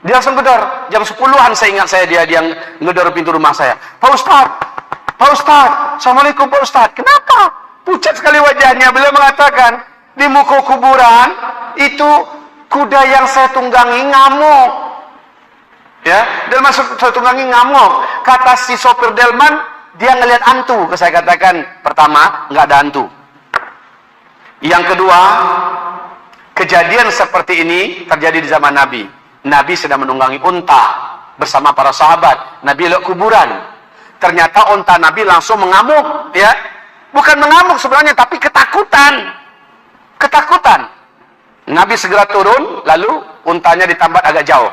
Dia langsung gedor. Jam 10-an saya ingat dia ngedor pintu rumah saya. Pak Ustadz, Assalamualaikum Pak Ustadz. Kenapa? Pucat sekali wajahnya. Beliau mengatakan, di muka kuburan itu kuda yang saya tunggangi ngamuk. Ya, Delman saya tunggangi ngamuk. Kata si sopir Delman, dia ngelihat hantu. Saya katakan, pertama, nggak ada hantu. Yang kedua, Kejadian seperti ini terjadi di zaman Nabi. Nabi sedang menunggangi unta bersama para sahabat. Nabi lihat kuburan. Ternyata unta Nabi langsung mengamuk, ya. Bukan mengamuk sebenarnya, tapi ketakutan. Ketakutan. Nabi segera turun, lalu untanya ditambat agak jauh.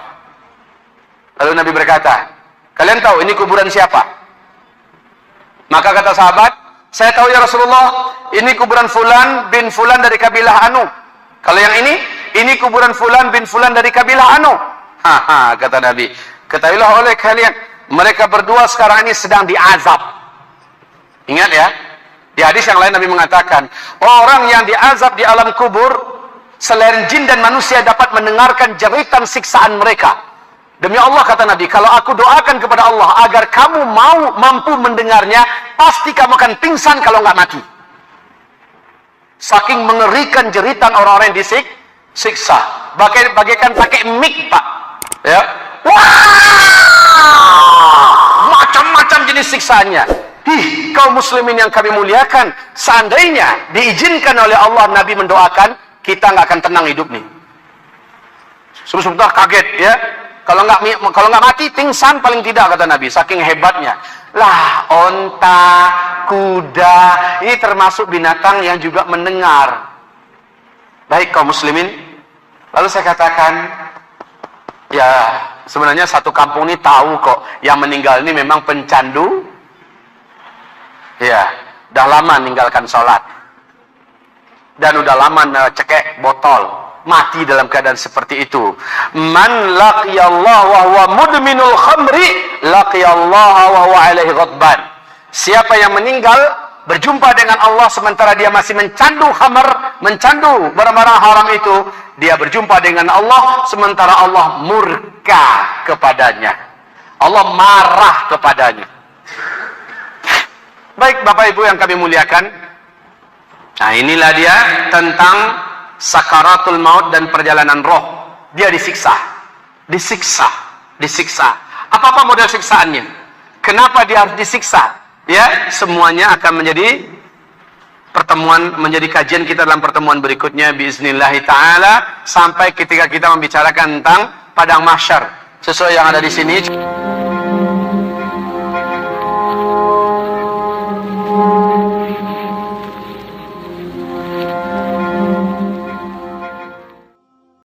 Lalu Nabi berkata, kalian tahu ini kuburan siapa? Maka kata sahabat, saya tahu ya Rasulullah, ini kuburan Fulan bin Fulan dari kabilah Anu. Kalau yang ini kuburan Fulan bin Fulan dari kabilah Anu. Haha, kata Nabi, ketahuilah oleh kalian, mereka berdua sekarang ini sedang diazab. Ingat ya, di hadis yang lain Nabi mengatakan, orang yang diazab di alam kubur, selain jin dan manusia dapat mendengarkan jeritan siksaan mereka. Demi Allah, kata Nabi, kalau aku doakan kepada Allah agar kamu mampu mendengarnya, pasti kamu akan pingsan kalau nggak mati. Saking mengerikan jeritan orang-orang yang disiksa. Bagaikan pakai mic, Pak. Ya. Wah! Macam-macam jenis siksaannya. Kaum muslimin yang kami muliakan, seandainya diizinkan oleh Allah, Nabi mendoakan, kita nggak akan tenang hidup nih. Sebentar kaget, ya. Kalau nggak mati, pingsan paling tidak, kata Nabi. Saking hebatnya. Lah, onta, kuda, ini termasuk binatang yang juga mendengar. Baik kaum muslimin, lalu saya katakan, ya sebenarnya satu kampung ini tahu kok, yang meninggal ini memang pencandu. Ya, udah lama meninggalkan sholat. Dan udah lama cekek botol. Mati dalam keadaan seperti itu. Man laqiyallah wa huwa mudminul khamri laqiyallah wa huwa alaihi ghadban. Siapa yang meninggal berjumpa dengan Allah sementara dia masih mencandu khamar, mencandu barang-barang haram itu, dia berjumpa dengan Allah sementara Allah murka kepadanya. Allah marah kepadanya. Baik Bapak Ibu yang kami muliakan. Nah, inilah dia tentang sakaratul maut dan perjalanan roh. Dia disiksa. Apa model siksaannya? Kenapa dia harus disiksa? Ya, semuanya akan menjadi kajian kita dalam pertemuan berikutnya biiznillah taala, sampai ketika kita membicarakan tentang padang mahsyar sesuai yang ada di sini.